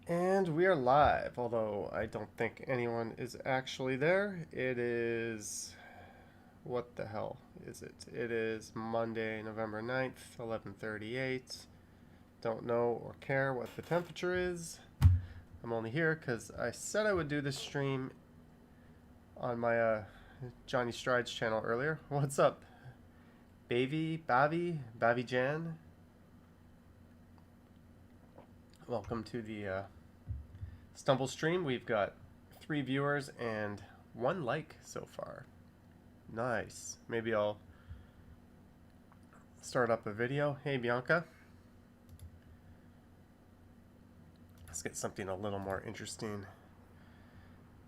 And we are live, although I don't think anyone is actually there. It is... What the hell is it? It is Monday, November 9th, 11:38. Don't know or care what the temperature is. I'm only here because I said I would do this stream on my Johnny Strides channel earlier. What's up? Bavi Jan? Welcome to the Stumble stream. We've got 3 viewers and 1 like so far. Nice. Maybe I'll start up a video. Hey Bianca. Let's get something a little more interesting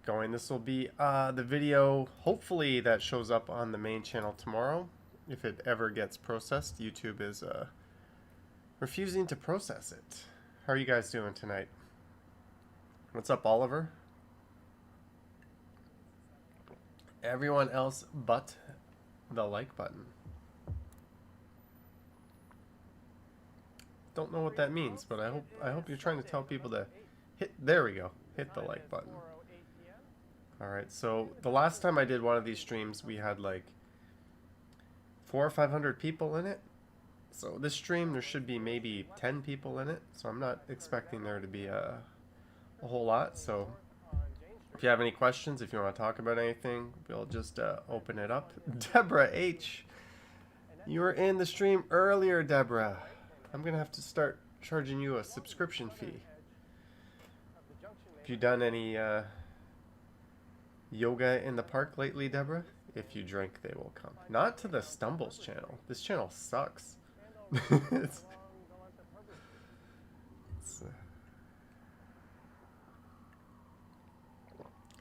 going. This will be the video, hopefully, that shows up on the main channel tomorrow. If it ever gets processed. YouTube is refusing to process it. How are you guys doing tonight? What's up, Oliver? Everyone else but the like button. Don't know what that means, but I hope you're trying to tell people to hit. There we go. Hit the like button. All right. So the last time I did one of these streams, we had like 400 or 500 people in it. So this stream, there should be maybe 10 people in it. So I'm not expecting there to be a whole lot. So if you have any questions, if you want to talk about anything, we'll just open it up. Deborah H. You were in the stream earlier, Deborah. I'm going to have to start charging you a subscription fee. Have you done any yoga in the park lately, Deborah? If you drink, they will come. Not to the Stumbles channel. This channel sucks.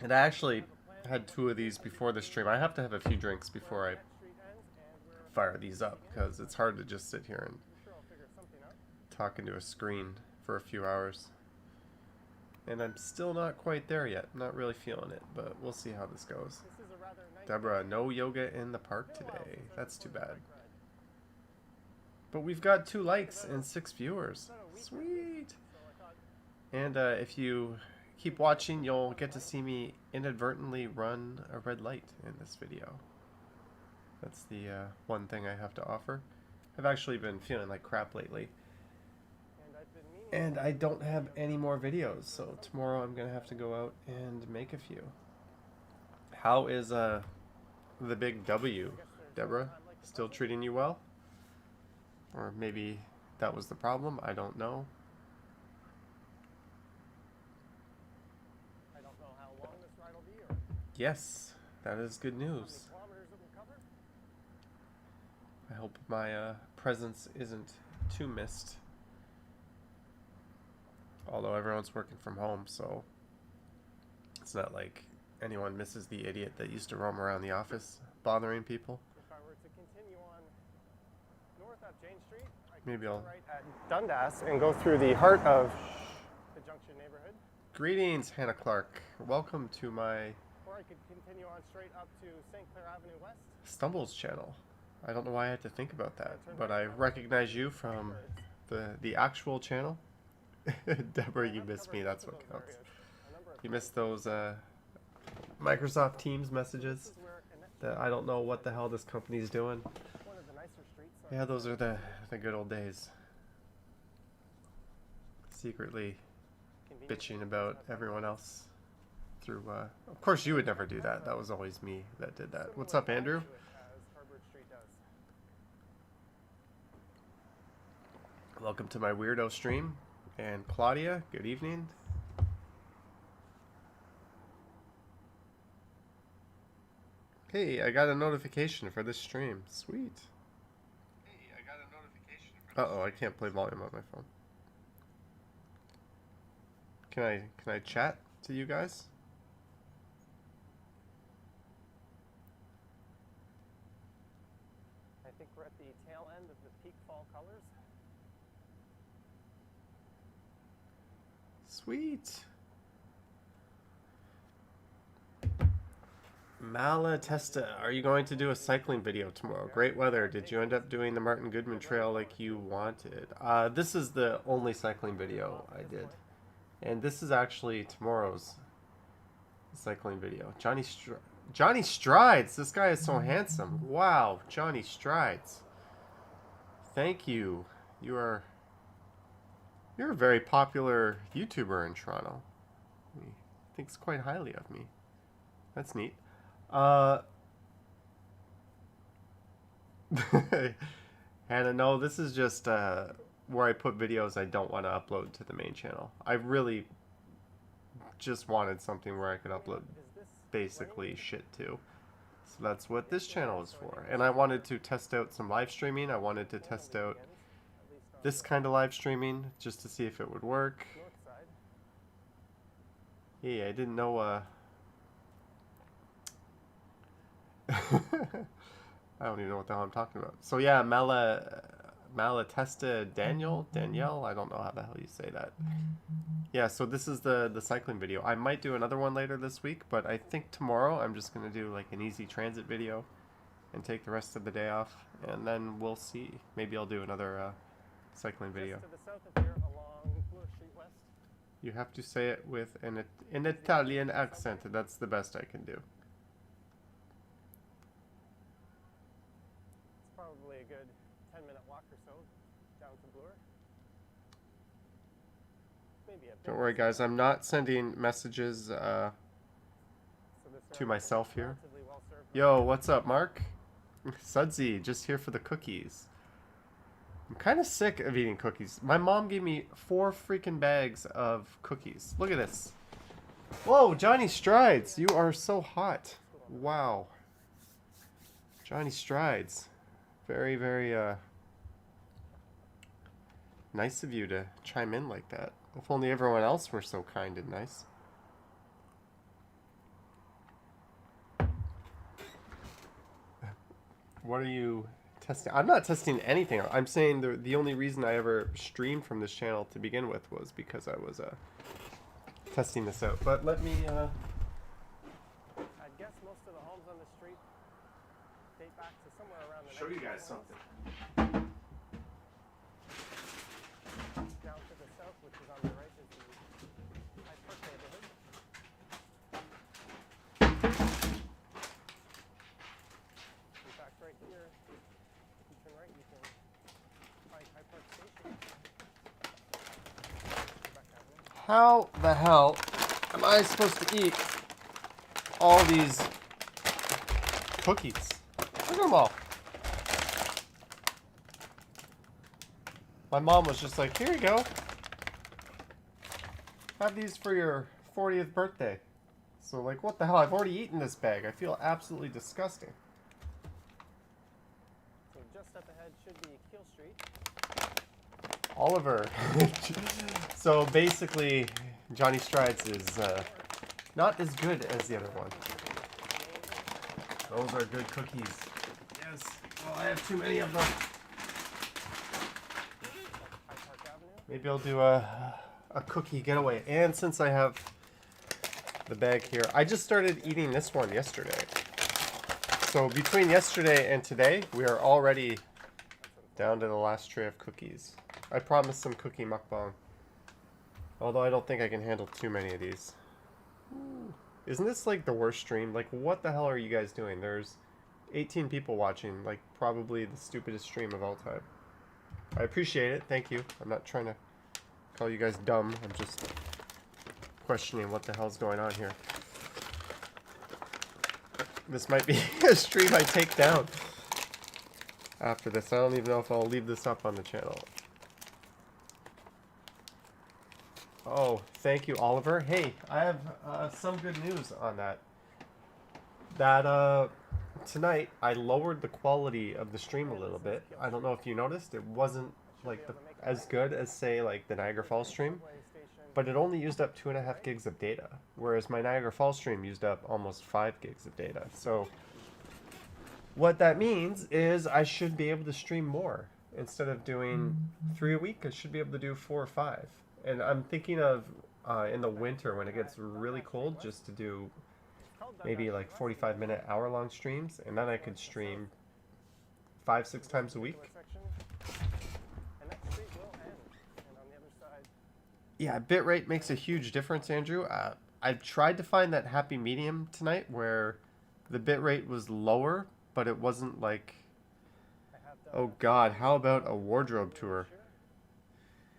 And I actually had 2 of these before the stream. I have to have a few drinks before I fire these up, because it's hard to just sit here and talk into a screen for a few hours. And I'm still not quite there yet. I'm not really feeling it, but we'll see how this goes. Deborah, no yoga in the park today. That's too bad. But we've got 2 likes and 6 viewers. Sweet! And if you keep watching, you'll get to see me inadvertently run a red light in this video. That's the one thing I have to offer. I've actually been feeling like crap lately. And I don't have any more videos, so tomorrow I'm going to have to go out and make a few. How is the big W, Deborah? Still treating you well? Or maybe that was the problem, I don't know. Yes, that is good news. I hope my presence isn't too missed. Although everyone's working from home, so it's not like anyone misses the idiot that used to roam around the office bothering people. If I were to continue on north up Jane Street, Maybe I'll right at Dundas and go through the heart of the Junction neighborhood. Greetings, Hannah Clark. Welcome to my Or I could continue on straight up to St. Clair Avenue West. Stumbles channel. I don't know why I had to think about that, but I recognize you from the actual channel. Deborah, you missed me. That's what counts. You missed those Microsoft Teams messages that I don't know what the hell this company's doing. Yeah, those are the good old days. Secretly bitching about everyone else through of course you would never do that. That was always me that did that. What's up, Andrew? Welcome to my weirdo stream. And Claudia, good evening. Hey, I got a notification for this stream. Sweet. Hey, I got a notification for Uh-oh, I can't play volume on my phone. Can I chat to you guys? I think we're at the tail end of the peak fall colors. Sweet. Malatesta, are you going to do a cycling video tomorrow? Great weather. Did you end up doing the Martin Goodman Trail like you wanted? This is the only cycling video I did. And this is actually tomorrow's cycling video. Johnny Strides. This guy is so handsome. Wow, Johnny Strides. Thank you. You're a very popular YouTuber in Toronto. He thinks quite highly of me. That's neat. Hannah, no, this is just where I put videos I don't want to upload to the main channel. I really just wanted something where I could upload basically shit to. So that's what this channel is for. And I wanted to test out some live streaming. I wanted to test out this kind of live streaming just to see if it would work. Yeah, I didn't know I don't even know what the hell I'm talking about. So yeah, Malatesta Danielle, I don't know how the hell you say that. Yeah, so this is the cycling video. I might do another one later this week, but I think tomorrow I'm just going to do like an easy transit video and take the rest of the day off, and then we'll see. Maybe I'll do another cycling video. Just to the south of here, along Bloor Street West. You have to say it with an Italian accent. That's the best I can do. It's probably a good 10-minute walk or so down to Bloor. Maybe a bit. Don't worry, guys. I'm not sending messages to myself here. Yo, what's up, Mark? Sudsy, just here for the cookies. I'm kind of sick of eating cookies. My mom gave me 4 freaking bags of cookies. Look at this. Whoa, Johnny Strides. You are so hot. Wow. Johnny Strides. Very, very nice of you to chime in like that. If only everyone else were so kind and nice. What are you testing? I'm not testing anything. I'm saying the only reason I ever streamed from this channel to begin with was because I was testing this out. But let me I guess most of the homes on the street date back to somewhere around the show you guys 1920s. something. Down to the south, which is on the right, is the High Park neighborhood. In fact, right here, if you turn right, you can find High Park Station. Quebec Avenue. How the hell am I supposed to eat all these cookies? Look at them all. My mom was just like, here you go. Have these for your 40th birthday. So like, what the hell? I've already eaten this bag. I feel absolutely disgusting. So just up ahead should be Keel Street. Oliver. So basically, Johnny Strides is not as good as the other one. Those are good cookies. Yes. Oh, I have too many of them. High Park Avenue. Maybe I'll do a cookie getaway. And since I have the bag here, I just started eating this one yesterday. So between yesterday and today, we are already down to the last tray of cookies. I promised some cookie mukbang. Although I don't think I can handle too many of these. Isn't this like the worst stream? Like, what the hell are you guys doing? There's 18 people watching. Like, probably the stupidest stream of all time. I appreciate it. Thank you. I'm not trying to call you guys dumb. I'm just questioning what the hell's going on here. This might be a stream I take down after this. I don't even know if I'll leave this up on the channel. Oh, thank you, Oliver. Hey, I have some good news on that. Tonight I lowered the quality of the stream a little bit. I don't know if you noticed. It wasn't like as good as, say, like the Niagara Falls stream, but it only used up 2.5 gigs of data, whereas my Niagara Falls stream used up almost 5 gigs of data. So what that means is I should be able to stream more. Instead of doing 3 a week, I should be able to do 4 or 5. And I'm thinking of in the winter when it gets really cold, just to do maybe like 45-minute, hour-long streams, and then I could stream 5-6 times a week. And that street will end. And on the other side, Yeah, bitrate makes a huge difference, Andrew. I've tried to find that happy medium tonight where the bitrate was lower, but it wasn't like... I have done Oh a God, how about a video wardrobe this tour? year,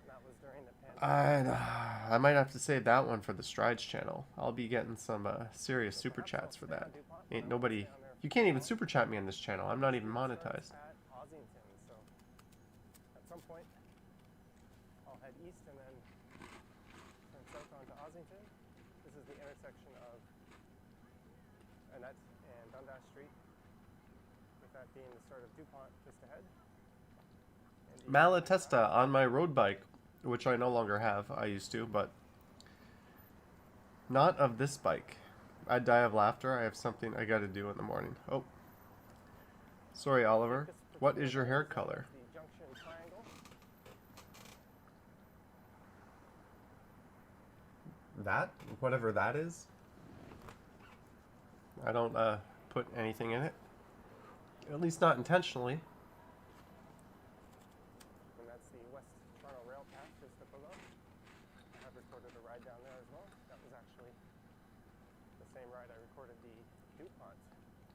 and that was during the pandemic. I might have to save that one for the Strides channel. I'll be getting some serious super chats for that. Ain't nobody... You can't even super chat me on this channel. I'm not even monetized. At Ossington, so at some point I'll head east and then turn south onto Ossington. This is the intersection of Annette and Dundas Street, with that being the start of DuPont just ahead. Malatesta on my road bike, which I no longer have. I used to, but not of this bike. I'd die of laughter. I have something I gotta do in the morning. Oh. Sorry, Oliver. What is your hair color? The junction triangle. That? Whatever that is? I don't put anything in it. At least not intentionally. And that's the West Toronto Rail Path just up below. I have recorded a ride down there as well. That was actually the same ride I recorded the DuPont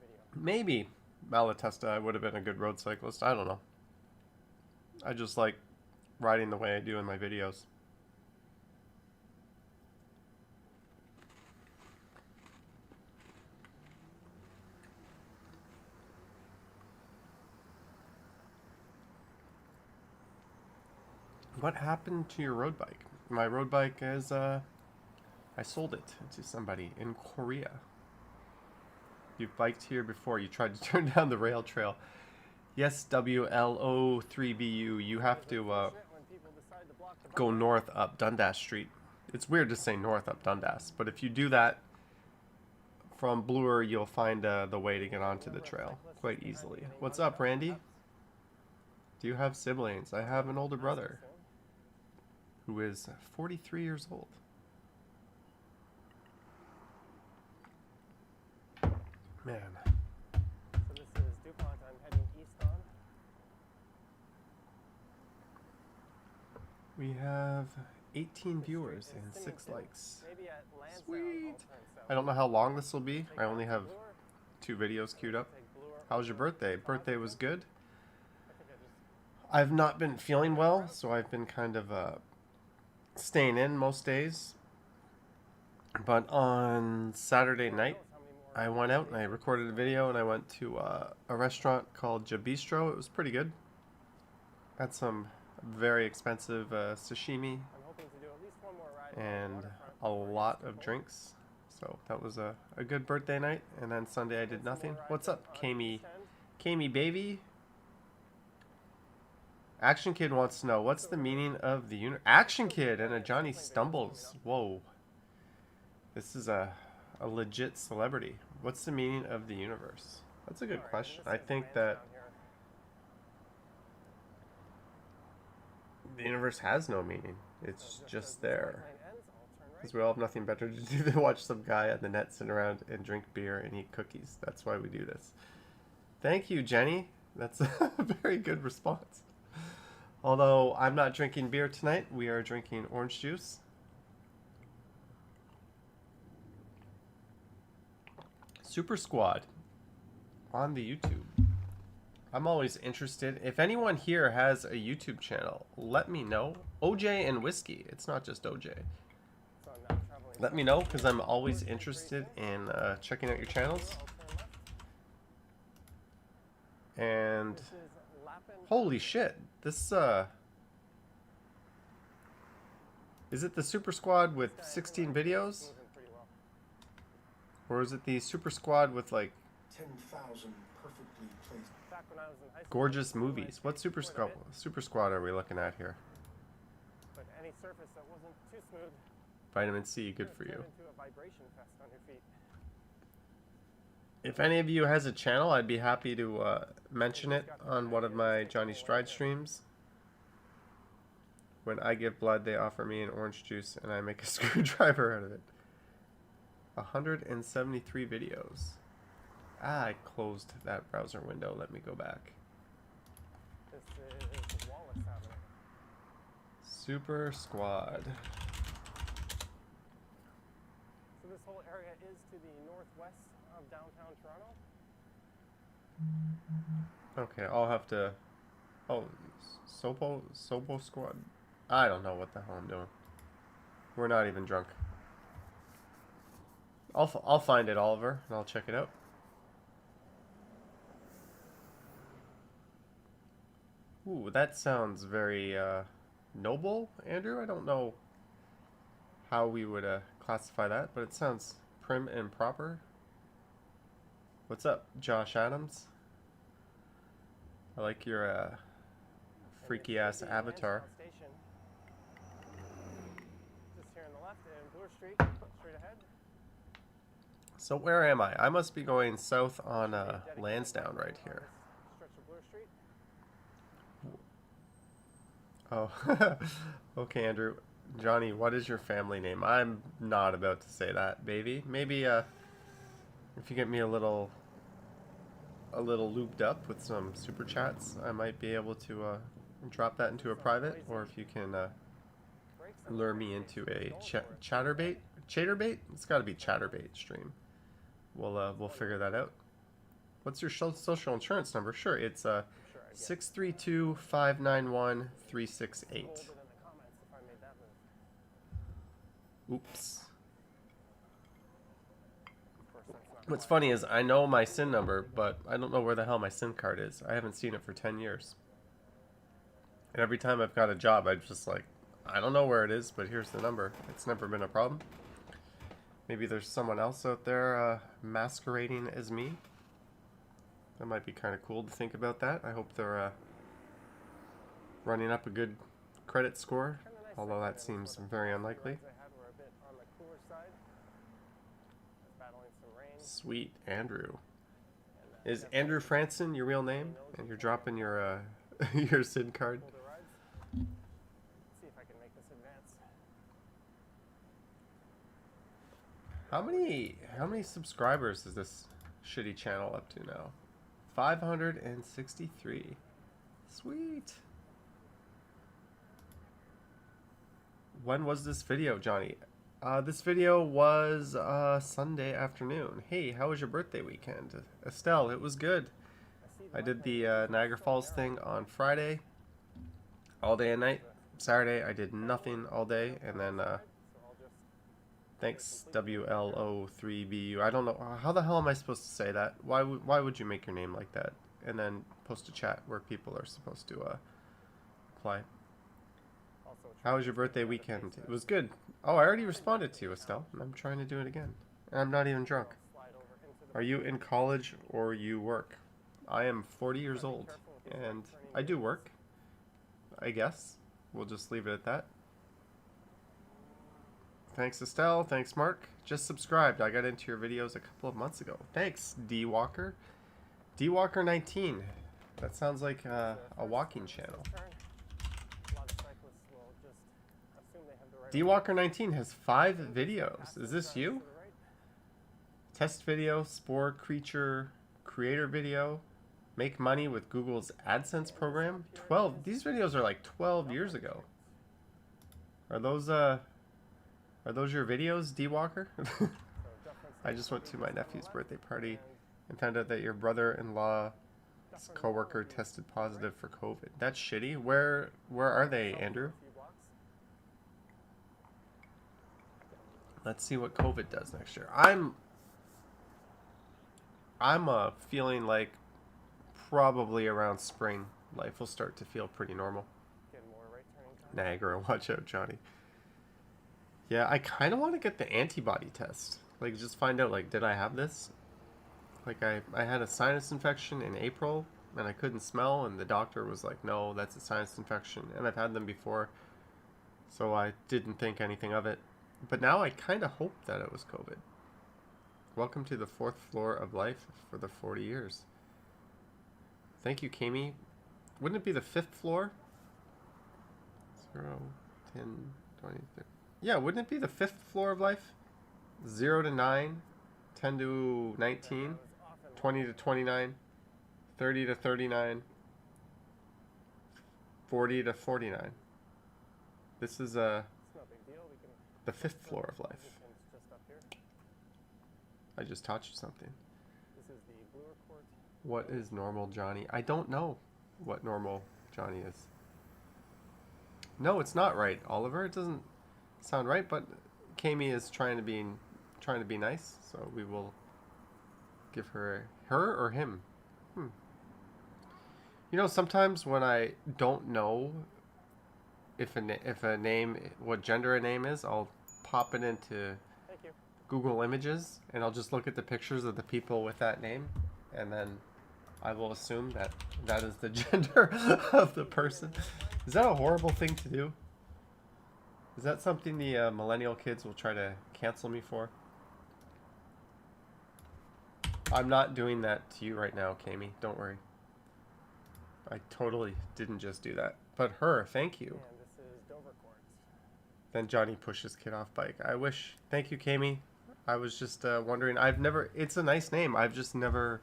video. Maybe Malatesta I would have been a good road cyclist. I don't know. I just like riding the way I do in my videos. What happened to your road bike? My road bike is, I sold it to somebody in Korea. You've biked here before. You tried to turn down the rail trail. Yes, WLO3BU. You have to go north up Dundas Street. It's weird to say north up Dundas, but if you do that from Bloor, you'll find the way to get onto the trail quite easily. What's up, Randy? Do you have siblings? I have an older brother who is 43 years old. Man. So this is DuPont. I'm heading east on. We have 18 viewers and 6 likes. Maybe at Lansdowne, Sweet. I'll turn south. I don't know how long this will be. I only have 2 videos queued up. How was your birthday? Birthday was good. I've not been feeling well, so I've been kind of staying in most days. But on Saturday night, I went out and I recorded a video and I went to a restaurant called Jabistro. It was pretty good. Had some very expensive sashimi and a lot of drinks. So that was a good birthday night. And then Sunday I did nothing. What's up, Kami baby? Action Kid wants to know, what's the meaning of the Action Kid and a Johnny Stumbles. Whoa. This is a legit celebrity. What's the meaning of the universe? That's a good question. I think that the universe has no meaning. It's just there. Because we all have nothing better to do than watch some guy on the net sit around and drink beer and eat cookies. That's why we do this. Thank you, Jenny. That's a very good response. Although I'm not drinking beer tonight, we are drinking orange juice. Super Squad on the YouTube. I'm always interested. If anyone here has a YouTube channel, let me know. OJ and Whiskey. It's not just OJ. Let me know, because I'm always interested in checking out your channels. And holy shit, this is it the Super Squad with 16 videos? Or is it the Super Squad with like 10,000 perfectly placed gorgeous movies? What Super Squad are we looking at here? But any surface that wasn't too smooth, Vitamin C, good for you. into a vibration fest on your feet. If any of you has a channel, I'd be happy to mention it on one of my Johnny Stride streams. When I give blood, they offer me an orange juice and I make a screwdriver out of it. 173 videos. I closed that browser window. Let me go back. This is Wallace Avenue. Super Squad. area is to the northwest of downtown Toronto. Okay, I'll have to. Oh, Sobo Squad. I don't know what the hell I'm doing. We're not even drunk. I'll find it, Oliver, and I'll check it out. Ooh, that sounds very noble, Andrew. I don't know how we would classify that, but it sounds prim and proper. What's up, Josh Adams? I like your freaky ass avatar. Station. Just here on the left in Bloor Street, straight ahead. So where am I? I must be going south on Lansdowne right here. Stretch of Bloor Street. Oh, okay, Andrew. Johnny, what is your family name? I'm not about to say that, baby. Maybe if you get me a little looped up with some super chats, I might be able to drop that into a private, or if you can lure me into a chatterbait. It's got to be chatterbait stream. We'll figure that out. What's your social insurance number? Sure, it's 632-591-368. Oops. What's funny is I know my SIN number, but I don't know where the hell my SIN card is. I haven't seen it for 10 years. And every time I've got a job, I'm just like, I don't know where it is, but here's the number. It's never been a problem. Maybe there's someone else out there masquerading as me. That might be kind of cool to think about that. I hope they're running up a good credit score, although that seems very unlikely. Sweet Andrew. Is Andrew Franson your real name? And you're dropping your your SID card? See if I can make this advance. How many subscribers is this shitty channel up to now? 563. Sweet. When was this video, Johnny? This video was Sunday afternoon. Hey, how was your birthday weekend? Estelle, it was good. I did the Niagara Falls thing on Friday, all day and night. Saturday, I did nothing all day, and then thanks WLO3BU. I don't know, how the hell am I supposed to say that? Why would you make your name like that and then post a chat where people are supposed to reply? How was your birthday weekend? It was good. Oh, I already responded to you, Estelle, and I'm trying to do it again. And I'm not even drunk. Are you in college or you work? I am 40 years old, and I do work, I guess. We'll just leave it at that. Thanks, Estelle. Thanks, Mark. Just subscribed. I got into your videos a couple of months ago. Thanks, D-Walker. D-Walker19. That sounds like a walking channel. D-Walker19 has 5 videos. Is this you? Test video, Spore Creature, Creator video, Make Money with Google's AdSense program. 12. These videos are like 12 years ago. Are those your videos, D-Walker? I just went to my nephew's birthday party and found out that your brother-in-law's coworker tested positive for COVID. That's shitty. Where are they, Andrew? Let's see what COVID does next year. I'm feeling like probably around spring life will start to feel pretty normal. Niagara, watch out, Johnny. Yeah, I kind of want to get the antibody test. Like, just find out, like, did I have this? Like, I had a sinus infection in April, and I couldn't smell, and the doctor was like, no, that's a sinus infection. And I've had them before, so I didn't think anything of it. But now I kind of hope that it was COVID. Welcome to the 4th floor of life for the 40 years. Thank you, Kami. Wouldn't it be the 5th floor? 0, 10, 20, 30. Yeah, wouldn't it be the 5th floor of life? 0 to 9, 10 to 19, 20 to 29, 30 to 39, 40 to 49. This is the 5th floor of life. I just taught you something. This is the bluer quart. What is normal Johnny? I don't know what normal Johnny is. No, it's not right, Oliver. It doesn't sound right, but Kami is trying to be nice, so we will give her or him. You know, sometimes when I don't know if a name, what gender a name is, I'll pop it into Thank you. Google Images and I'll just look at the pictures of the people with that name, and then I will assume that that is the gender of the person. Is that a horrible thing to do? Is that something the millennial kids will try to cancel me for? I'm not doing that to you right now, Kami. Don't worry. I totally didn't just do that. But her, thank you. And this is Dover quartz. Then Johnny pushes kid off bike. I wish. Thank you, Kami. I was just wondering. It's a nice name. I've just never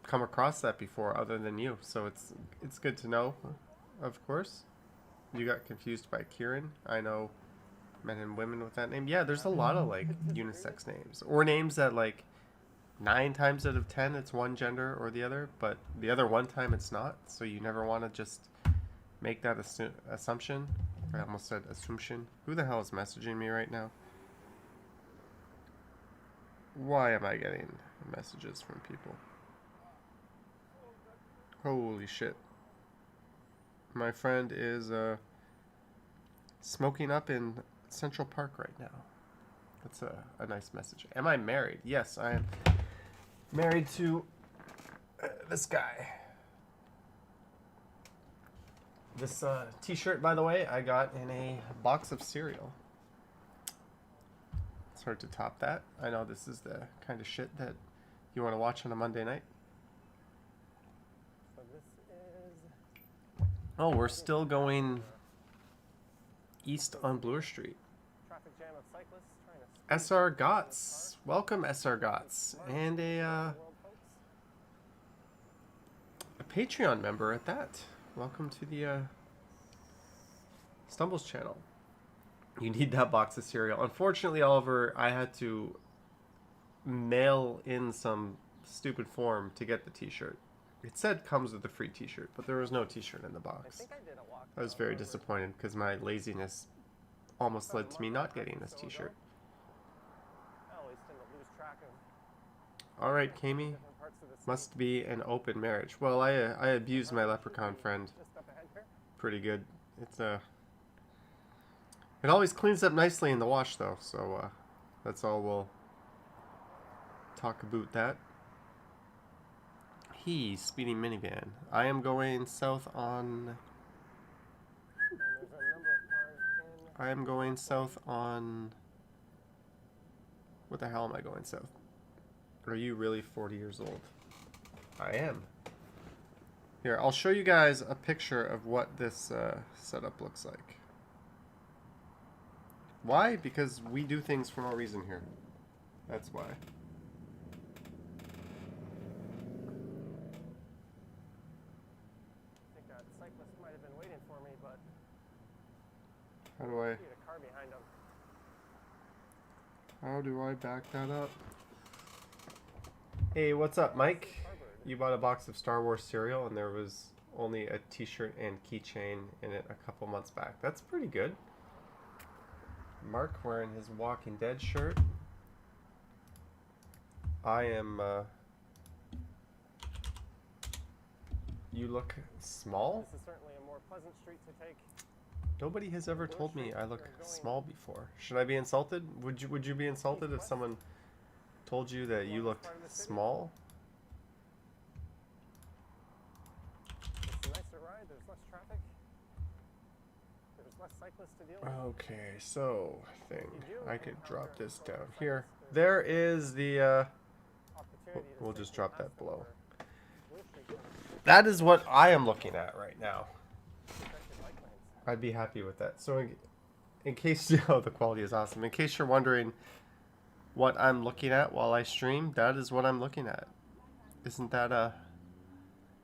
come across that before other than you. So it's good to know, of course. You got confused by Kieran. I know men and women with that name. Yeah, there's a lot of like unisex names. Or names that like 9 times out of 10 it's one gender or the other, but the other one time it's not. So you never want to just make that assumption. I almost said assumption. Who the hell is messaging me right now? Why am I getting messages from people? Holy shit. My friend is smoking up in Central Park right now. That's a nice message. Am I married? Yes, I am married to this guy. This t-shirt, by the way, I got in a box of cereal. It's hard to top that. I know this is the kind of shit that you want to watch on a Monday night. So this is... Oh, we're still going east on Bloor Street. Traffic jam of cyclists trying to... SR Gotts. Welcome, SR Gotts. And a Patreon member at that. Welcome to the Stumbles channel. You need that box of cereal. Unfortunately, Oliver, I had to mail in some stupid form to get the t-shirt. It said comes with a free t-shirt, but there was no t-shirt in the box. I think I did a walk. I was very disappointed because my laziness almost led to me not getting this t-shirt. At least didn't lose track of Alright, Kami. different parts of the city. Must be an open marriage. Well, I abused my leprechaun friend Just up ahead here. pretty good. It's it always cleans up nicely in the wash though, so that's all we'll talk about that. Speeding minivan. I am going south on... And there's a number of cars in. I am going south on... What the hell am I going south? Are you really 40 years old? I am. Here, I'll show you guys a picture of what this setup looks like. Why? Because we do things for no reason here. That's why. I think that cyclist might have been waiting for me, but How do I... I see a car behind him. How do I back that up? Hey, what's up, Mike? You bought a box of Star Wars cereal and there was only a t-shirt and keychain in it a couple months back. That's pretty good. Mark wearing his Walking Dead shirt. I am, you look small? This is certainly a more pleasant street to take. Nobody has ever told me I look small before. Should I be insulted? Would you be insulted if someone told you that you looked small? It's a nicer ride. There's less traffic. There's less cyclists to deal with. Okay, so I could drop this down here. There is the Opportunity to we'll stay just drop past that them below. where Blue Street comes That is what I am looking at right now. to protected bike lanes. I'd be happy with that. So in case the quality is awesome. In case you're wondering what I'm looking at while I stream, that is what I'm looking at. Isn't that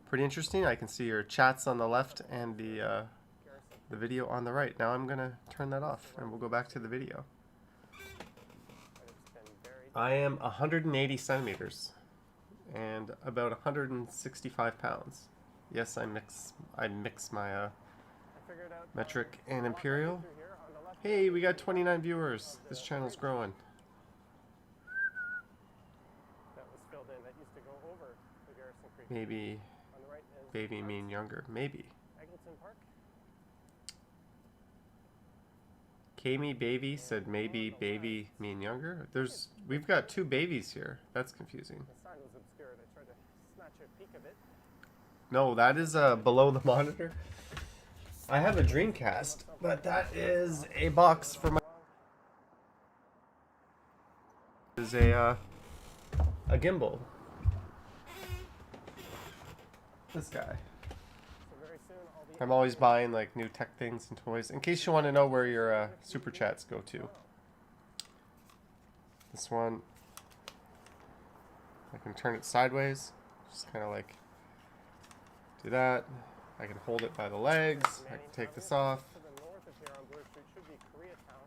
pretty interesting? I can see your chats on the left and the video on the right. Now I'm gonna turn that off and we'll go back to the video. But it's been very I am 180 centimeters and about 165 pounds. Yes, I mix my I figured out metric and a lot halfway imperial. through here on the left Hey, we got 29 viewers. This channel's growing. that was filled in that used to go over the Garrison Creek. Maybe On the right is baby mean younger. Maybe. Eggleton Park. Kami Baby said maybe baby mean younger. We've got two babies here. That's confusing. The sign was obscured. I tried to snatch a peek of it. No, that is below the monitor. I have a Dreamcast, but that is a box for my. Is a gimbal. This guy. So very soon all the I'm always buying like new tech things and toys. In case you want to know where your super chats go to. This one, I can turn it sideways. Just kind of like do that. I can hold it by the legs. I can take this off. to the north of here on Bloor Street should be Koreatown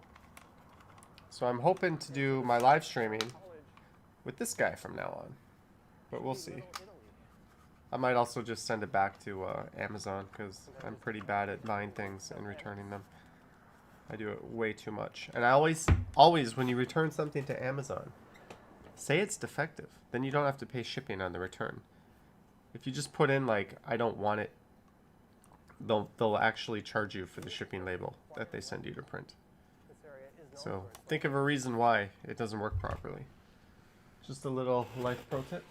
So I'm hoping to do my live streaming College. with this guy from now on. But we'll see. Little Italy. I might also just send it back to Amazon because I'm pretty bad at buying things and returning them. I do it way too much. And I always when you return something to Amazon, say it's defective. Then you don't have to pay shipping on the return. If you just put in like, I don't want it, they'll actually charge you for the shipping label that they send you to print. This area is known So for its think of a reason why it doesn't work properly. Just a little life pro tip.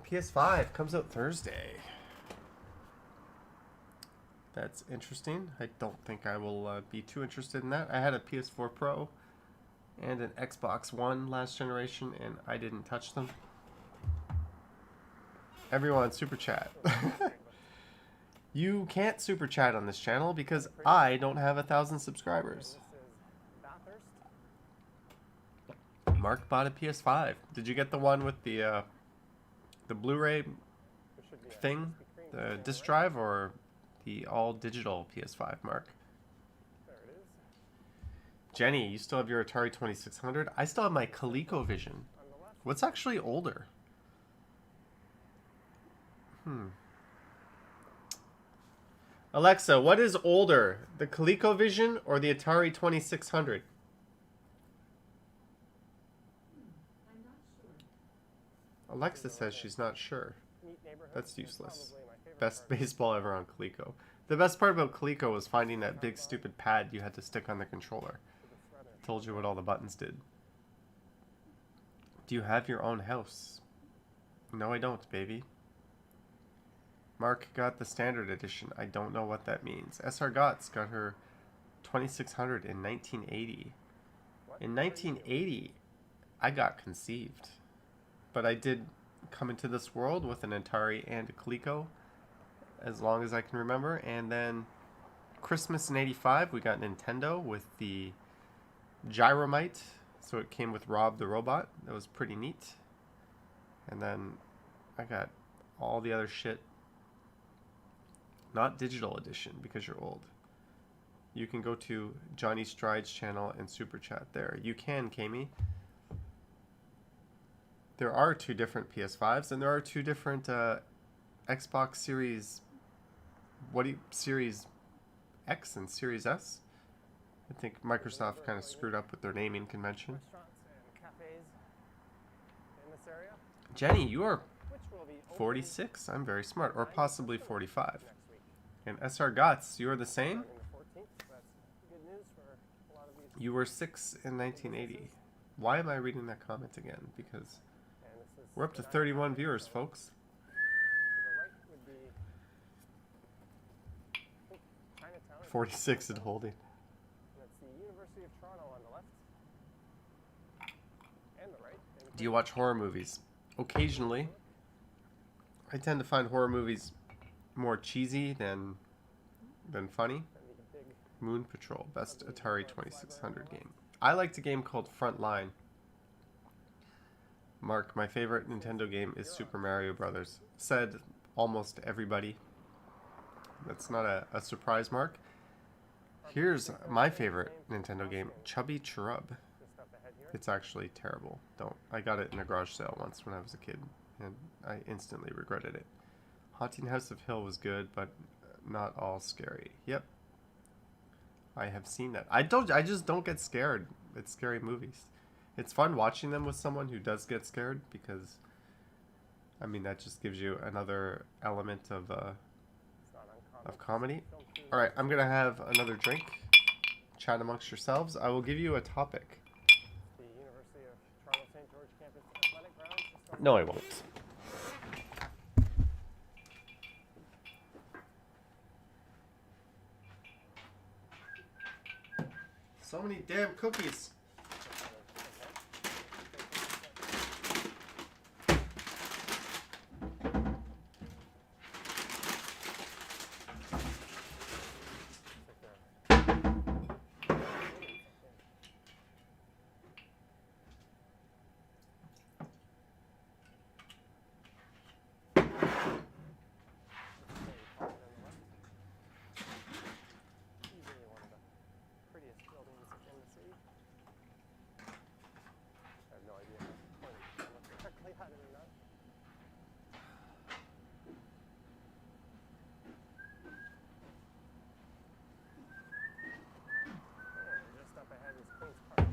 PS5 comes out Thursday. That's interesting. I don't think I will be too interested in that. I had a PS4 Pro and an Xbox One last generation, and I didn't touch them. Everyone, super chat. You can't super chat on this channel because I don't have 1,000 subscribers. This is Bathurst. Mark bought a PS5. Did you get the one with the Blu-ray There should be a thing, Krispy Kreme the somewhere, disc right? drive, or the all-digital PS5, Mark? There it is. Jenny, you still have your Atari 2600? I still have my ColecoVision. On the left. What's actually older? Alexa, what is older, the ColecoVision or the Atari 2600? Alexa says she's not sure. Neat neighborhood. That's and useless. probably my favorite Best part. baseball ever on Coleco. The best part about Coleco was finding that big stupid pad you had to stick on the controller. It's rather Told you what all the buttons did. Do you have your own house? No, I don't, baby. Mark got the standard edition. I don't know what that means. SR Gotts got her 2600 in 1980. What In are you? 1980, I got conceived. But I did come into this world with an Atari and a Coleco, as long as I can remember. And then Christmas in 85, we got Nintendo with the Gyromite. So it came with Rob the Robot. That was pretty neat. And then I got all the other shit. Not digital edition, because you're old. You can go to Johnny Stride's channel and super chat there. You can, Kami. There are two different PS5s, and there are two different Xbox Series. Series X and Series S? I think Microsoft kind of screwed up with their naming convention. Restaurants and cafes in this area, Jenny, you are which will be open 46. I'm very smart, or possibly 45. next week. And SR Gotts, you are the same. Starting the 14th, so that's good news for a lot of these. You were 6 in 1980. Why am I reading that comment again? Because And this is we're up to the 31 viewers, folks. To the right would be I think, Chinatown. 46 and holding. And that's the University of Toronto on the left. And the right. And Do you watch horror movies? Occasionally. I tend to find horror movies more cheesy than funny. and the big Moon Patrol, best Atari 2600 game. I liked a game called Frontline. Mark, my favorite Nintendo game is Super Mario Brothers. Said almost everybody. That's not a surprise, Mark. Here's my favorite Nintendo game, Chubby Churub. Just up ahead here. It's actually terrible. Don't. I got it in a garage sale once when I was a kid, and I instantly regretted it. Haunting House of Hill was good, but not all scary. Yep. I have seen that. I just don't get scared at scary movies. It's fun watching them with someone who does get scared because, I mean, that just gives you another element of It's not uncommon. comedy. Film crews All right, I'm gonna have another drink. Chat amongst yourselves. I will give you a topic. the University of Toronto St. George campus athletic grounds. Historic- No, I won't. So many damn cookies. Easily one of the prettiest buildings in the city. I have no idea if I'm pointing the camera correctly at it or not. And just up ahead is Queen's Park.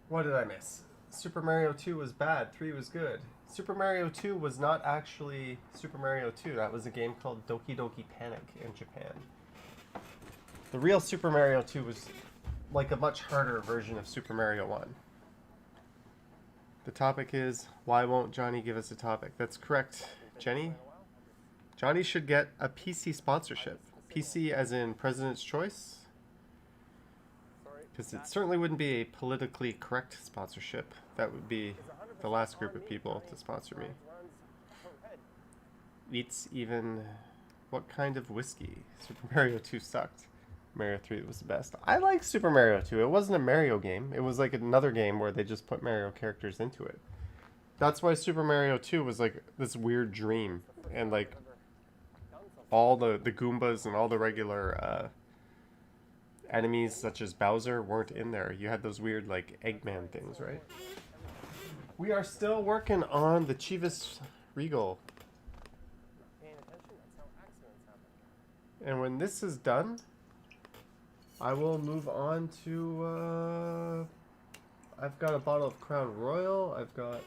What did I miss? Super Mario 2 was bad, 3 was good. Super Mario 2 was not actually Super Mario 2. That was a game called Doki Doki Panic in Japan. The real Super Mario 2 was like a much harder version of Super Mario 1. The topic is, why won't Johnny give us a topic? That's correct, Jenny. Johnny should get a PC sponsorship. PC as in President's Choice? Sorry. Because it certainly wouldn't be a politically correct sponsorship. That would be the last group of people to sponsor me. Runs red. Eats even... What kind of whiskey? Super Mario 2 sucked. Mario 3 was the best. I like Super Mario 2. It wasn't a Mario game. It was like another game where they just put Mario characters into it. That's why Super Mario 2 was like this weird dream. And like all the Goombas and all the regular enemies such as Bowser weren't in there. You had those weird like Eggman things, right? We are still working on the Chivas Regal. Paying attention, that's how accidents happen. And when this is done, I will move on to, I've got a bottle of Crown Royal. I've got...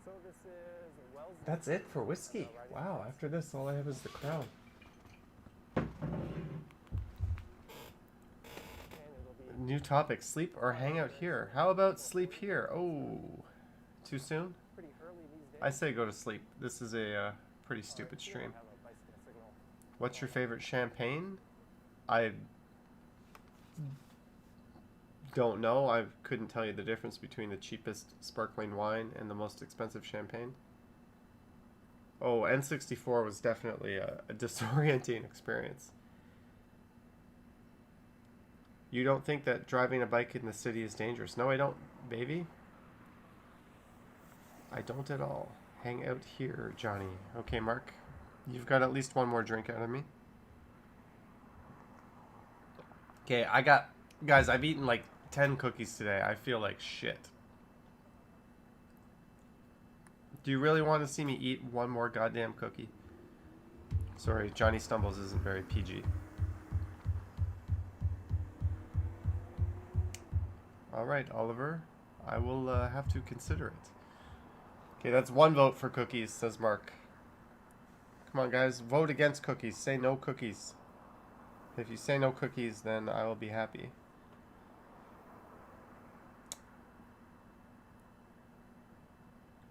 So this is Wellesley. That's it for whiskey. Wow, after this, all I have is the Crown. And it'll be New topic, sleep or hang out here. How about sleep here? Oh, too soon? pretty early these days. I say go to sleep. This is a pretty stupid You don't stream. have a bicycle signal. What's your favorite champagne? I don't know. I couldn't tell you the difference between the cheapest sparkling wine and the most expensive champagne. Oh, N64 was definitely a disorienting experience. You don't think that driving a bike in the city is dangerous? No, I don't, baby. I don't at all. Hang out here, Johnny. Okay, Mark. You've got at least one more drink out of me. Okay, guys, I've eaten like 10 cookies today. I feel like shit. Do you really want to see me eat one more goddamn cookie? Sorry, Johnny Stumbles isn't very PG. Alright, Oliver. I will have to consider it. Okay, that's one vote for cookies, says Mark. Come on, guys. Vote against cookies. Say no cookies. If you say no cookies, then I will be happy.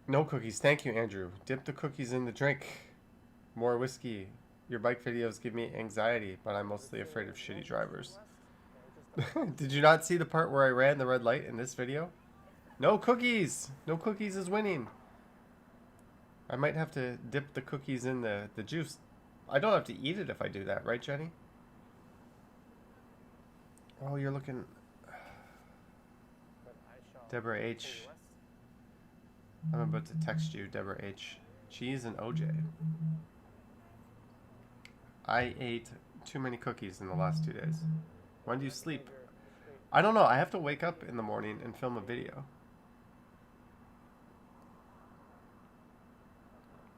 No cookies. Thank you, Andrew. Dip the cookies in the drink. More whiskey. Your bike videos give me anxiety, but I'm mostly afraid of shitty drivers. Did you not see the part where I ran the red light in this video? No cookies! No cookies is winning. I might have to dip the cookies in the juice. I don't have to eat it if I do that, right, Jenny? Oh, you're looking... But I shall Deborah continue H. west. I'm about to text you, Deborah H. Cheese and OJ. I ate too many cookies in the last 2 days. When do you That's sleep? your straight. I don't know. I have to wake up in the morning and film a video.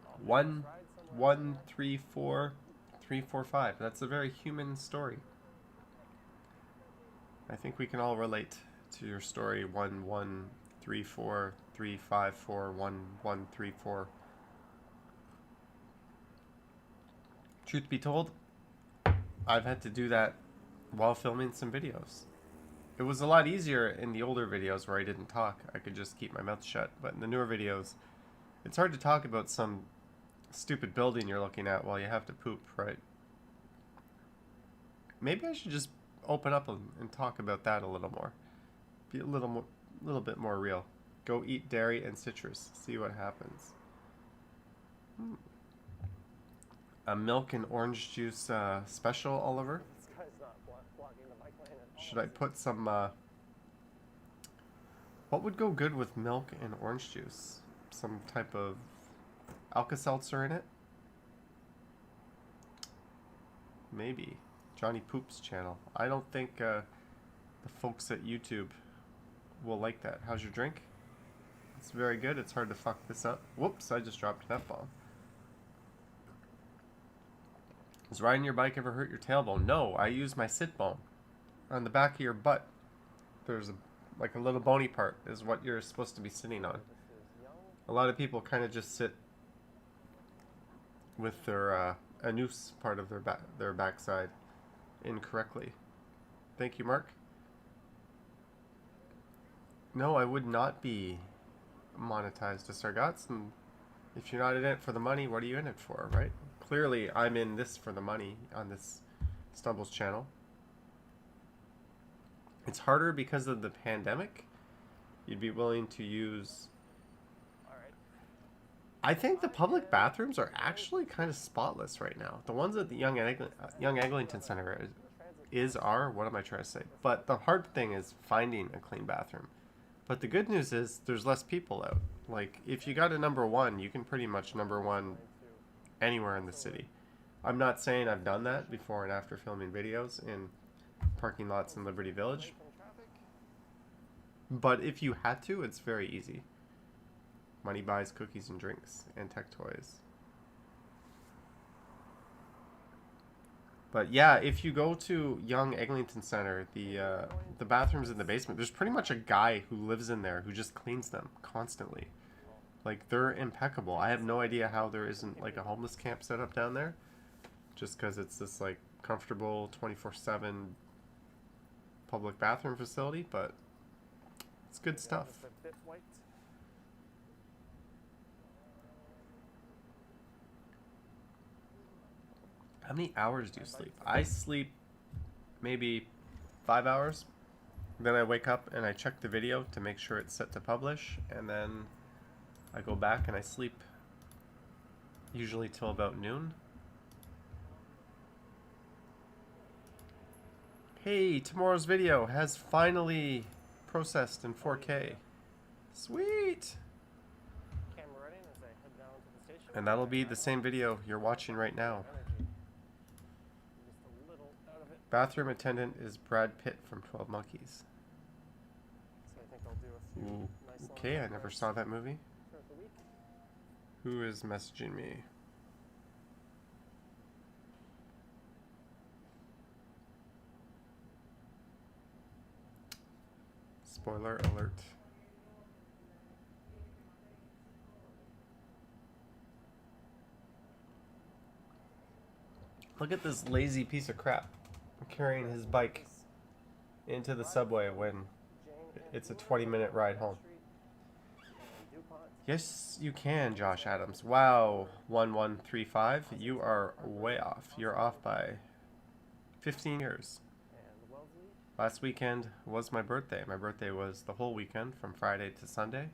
I'll take this One, ride somewhere. 1, 3, 4, 3, 4, 5. That's a very human story. I think we can all relate to your story. 1, 1, 3, 4, 3, 5, 4, 1, 1, 3, 4. Truth be told, I've had to do that while filming some videos. It was a lot easier in the older videos where I didn't talk. I could just keep my mouth shut. But in the newer videos, it's hard to talk about some stupid building you're looking at while you have to poop, right? Maybe I should just open up and talk about that a little more. Be a little bit more real. Go eat dairy and citrus. See what happens. A milk and orange juice special, Oliver. This guy's not blocking the bike lane at all. Should I put some, what would go good with milk and orange juice? Some type of Alka-Seltzer in it? Maybe. Johnny Poop's channel. I don't think the folks at YouTube will like that. How's your drink? It's very good. It's hard to fuck this up. Whoops, I just dropped an F-bomb. Does riding your bike ever hurt your tailbone? No, I use my sit bone. On the back of your butt, there's like a little bony part is what you're supposed to be sitting on. This is young. A lot of people kind of just sit with their a noose part of their backside incorrectly. Thank you, Mark. No, I would not be monetized to Sargats, and if you're not in it for the money, what are you in it for, right? Clearly, I'm in this for the money on this Stumbles channel. It's harder because of the pandemic. You'd be willing to use... All right. I think the public bathrooms are actually kind of spotless right now. The ones at the Young Eglinton Center are, what am I trying to say? But the hard thing is finding a clean bathroom. But the good news is there's less people out. Like, if you got a number one, you can pretty much number one anywhere in the city. I'm not saying I've done that before and after filming videos in parking lots in Liberty Village. But if you had to, it's very easy. Money buys cookies and drinks and tech toys. But yeah, if you go to Young Eglinton Center, the bathrooms in the basement, there's pretty much a guy who lives in there who just cleans them constantly. Like, they're impeccable. I have no idea how there isn't like a homeless camp set up down there, just because it's this like comfortable 24/7 public bathroom facility, but it's good stuff. It's a bit white. How many hours do you sleep? I sleep maybe 5 hours. Then I wake up and I check the video to make sure it's set to publish, and then I go back and I sleep usually till about noon. Hey, tomorrow's video has finally processed in 4K. Sweet! Camera ready as I head down to the station. And that'll be the same video you're watching right now. Energy. Just a little out of it. Bathroom attendant is Brad Pitt from 12 Monkeys. So I think I'll do a few Ooh, nice long okay, I never drives saw that movie. throughout the week. Who is messaging me? Spoiler alert. Look at this lazy piece of crap carrying his bike into the subway when it's a 20-minute ride home. Yes, you can, Josh Adams. Wow, 1135. You are way off. You're off by 15 years. Last weekend was my birthday. My birthday was the whole weekend from Friday to Sunday.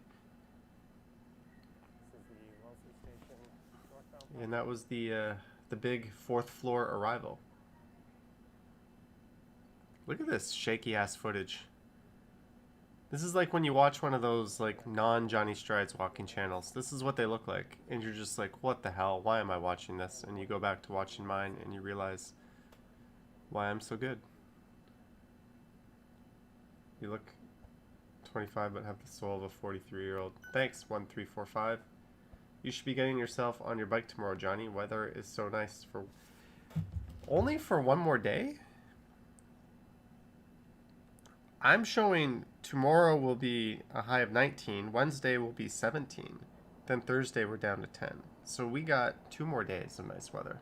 And that was the big 4th floor arrival. Look at this shaky ass footage. This is like when you watch one of those like non-Johnny Strides walking channels. This is what they look like. And you're just like, what the hell? Why am I watching this? And you go back to watching mine and you realize why I'm so good. You look 25 but have the soul of a 43-year-old. Thanks, 1345. You should be getting yourself on your bike tomorrow, Johnny. Weather is so nice for... Only for one more day? I'm showing tomorrow will be a high of 19. Wednesday will be 17. Then Thursday we're down to 10. So we got 2 more days of nice weather.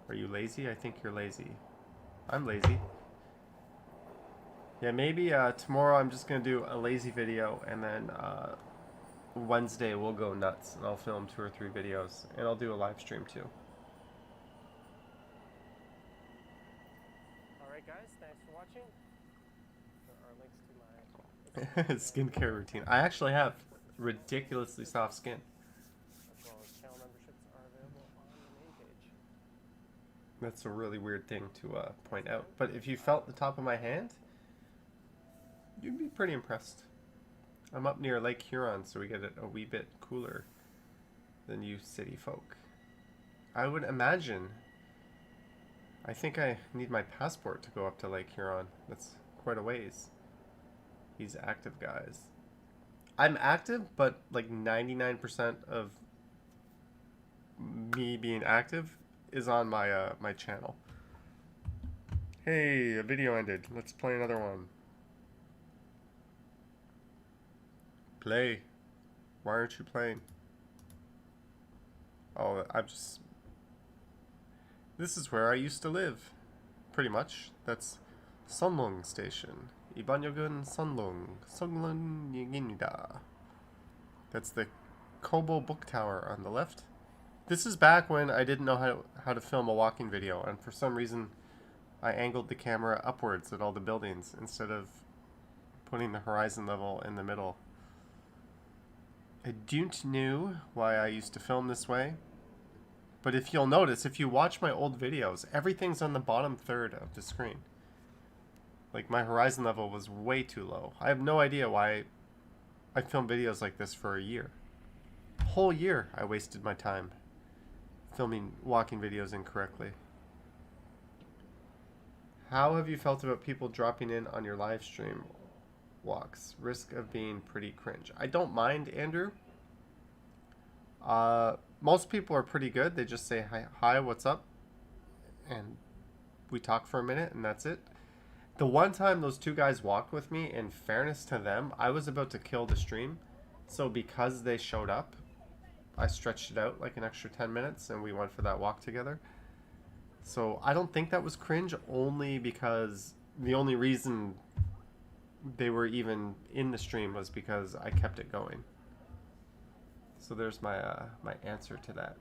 Are you lazy? I think you're lazy. I'm lazy. Yeah, maybe tomorrow I'm just going to do a lazy video, and then Wednesday we'll go nuts, and I'll film 2 or 3 videos, and I'll do a live stream too. Alright guys, thanks for watching. There are links to my Skincare routine. I actually have ridiculously soft skin. as well as channel memberships are available on the main page. That's a really weird thing to point out. But if you felt the top of my hand, you'd be pretty impressed. I'm up near Lake Huron, so we get it a wee bit cooler than you city folk. I would imagine. I think I need my passport to go up to Lake Huron. That's quite a ways. These active guys. I'm active, but like 99% of me being active is on my my channel. Hey, a video ended. Let's play another one. Play. Why aren't you playing? Oh, I'm just... This is where I used to live. Pretty much. That's Sunlung Station. Ibanyogun Sunlung. Sunlung Yinida. That's the Kobo Book Tower on the left. This is back when I didn't know how to film a walking video, and for some reason I angled the camera upwards at all the buildings instead of putting the horizon level in the middle. I don't know why I used to film this way, but if you'll notice, if you watch my old videos, everything's on the bottom third of the screen. Like, my horizon level was way too low. I have no idea why I filmed videos like this for a year. A whole year I wasted my time filming walking videos incorrectly. How have you felt about people dropping in on your live stream walks? Risk of being pretty cringe. I don't mind, Andrew. Most people are pretty good. They just say hi, what's up? And we talk for a minute and that's it. The one time those 2 guys walked with me, in fairness to them, I was about to kill the stream. So because they showed up, I stretched it out like an extra 10 minutes and we went for that walk together. So I don't think that was cringe, only because the only reason they were even in the stream was because I kept it going. So there's my my answer to that.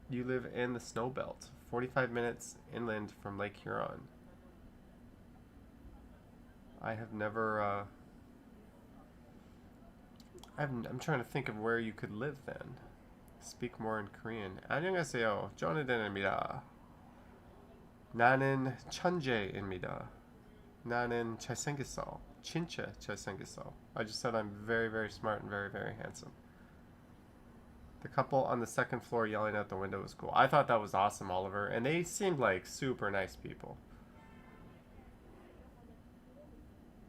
You live in the snow belt, 45 minutes inland from Lake Huron. I have never I'm trying to think of where you could live then. Speak more in Korean. 안녕하세요. 조나단입니다. 나는 천재입니다. 나는 잘생겼어. 진짜 잘생겼어. I just said I'm very, very smart and very, very handsome. The couple on the second floor yelling out the window was cool. I thought that was awesome, Oliver. And they seemed like super nice people.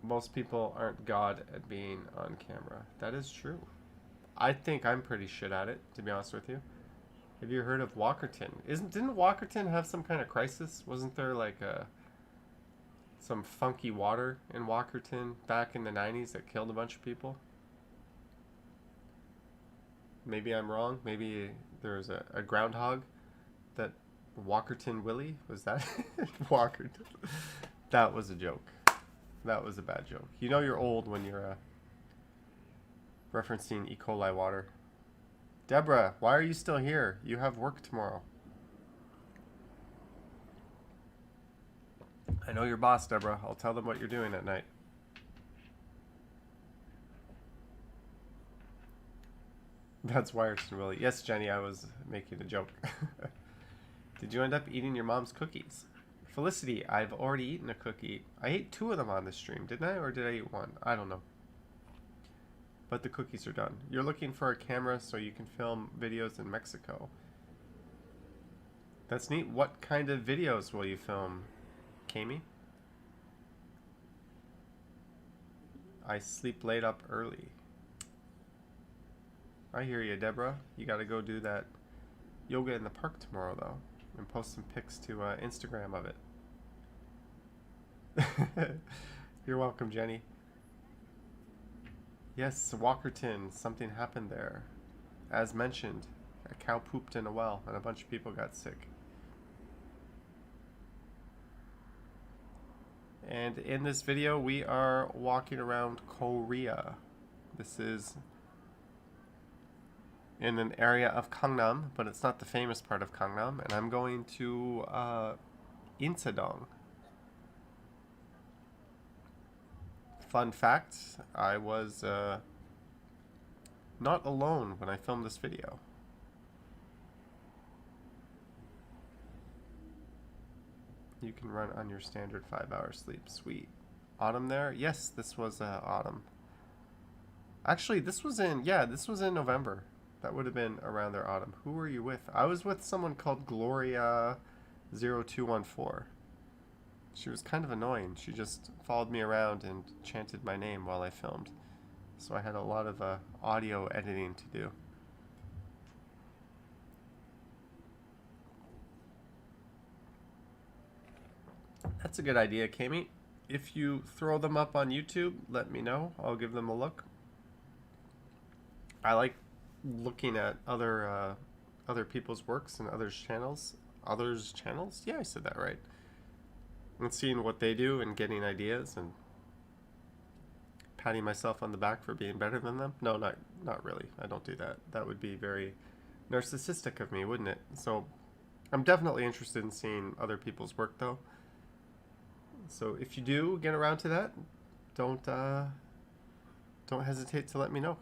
Most people aren't God at being on camera. That is true. I think I'm pretty shit at it, to be honest with you. Have you heard of Walkerton? Didn't Walkerton have some kind of crisis? Wasn't there like some funky water in Walkerton back in the 90s that killed a bunch of people? Maybe I'm wrong. Maybe there was a groundhog that Walkerton Willie? Was that Walkerton? That was a joke. That was a bad joke. You know you're old when you're referencing E. coli water. Deborah, why are you still here? You have work tomorrow. I know your boss, Deborah. I'll tell them what you're doing at night. That's Wierton Willie. Yes, Jenny, I was making a joke. Did you end up eating your mom's cookies? Felicity, I've already eaten a cookie. I ate 2 of them on this stream, didn't I? Or did I eat 1? I don't know. But the cookies are done. You're looking for a camera so you can film videos in Mexico. That's neat. What kind of videos will you film, Kami? I sleep late up early. I hear you, Deborah. You gotta go do that yoga in the park tomorrow, though. And post some pics to Instagram of it. You're welcome, Jenny. Yes, Walkerton. Something happened there. As mentioned, a cow pooped in a well and a bunch of people got sick. And in this video, we are walking around Korea. This is in an area of Gangnam, but it's not the famous part of Gangnam. And I'm going to Insadong. Fun fact, I was not alone when I filmed this video. You can run on your standard 5-hour sleep. Sweet. Autumn there? Yes, this was autumn. Actually, this was in November. That would have been around their autumn. Who were you with? I was with someone called Gloria0214. She was kind of annoying. She just followed me around and chanted my name while I filmed. So I had a lot of audio editing to do. That's a good idea, Kami. If you throw them up on YouTube, let me know. I'll give them a look. I like looking at other people's works and others' channels. Others' channels? Yeah, I said that right. And seeing what they do and getting ideas and patting myself on the back for being better than them. No, not really. I don't do that. That would be very narcissistic of me, wouldn't it? So I'm definitely interested in seeing other people's work, though. So if you do get around to that, don't hesitate to let me know.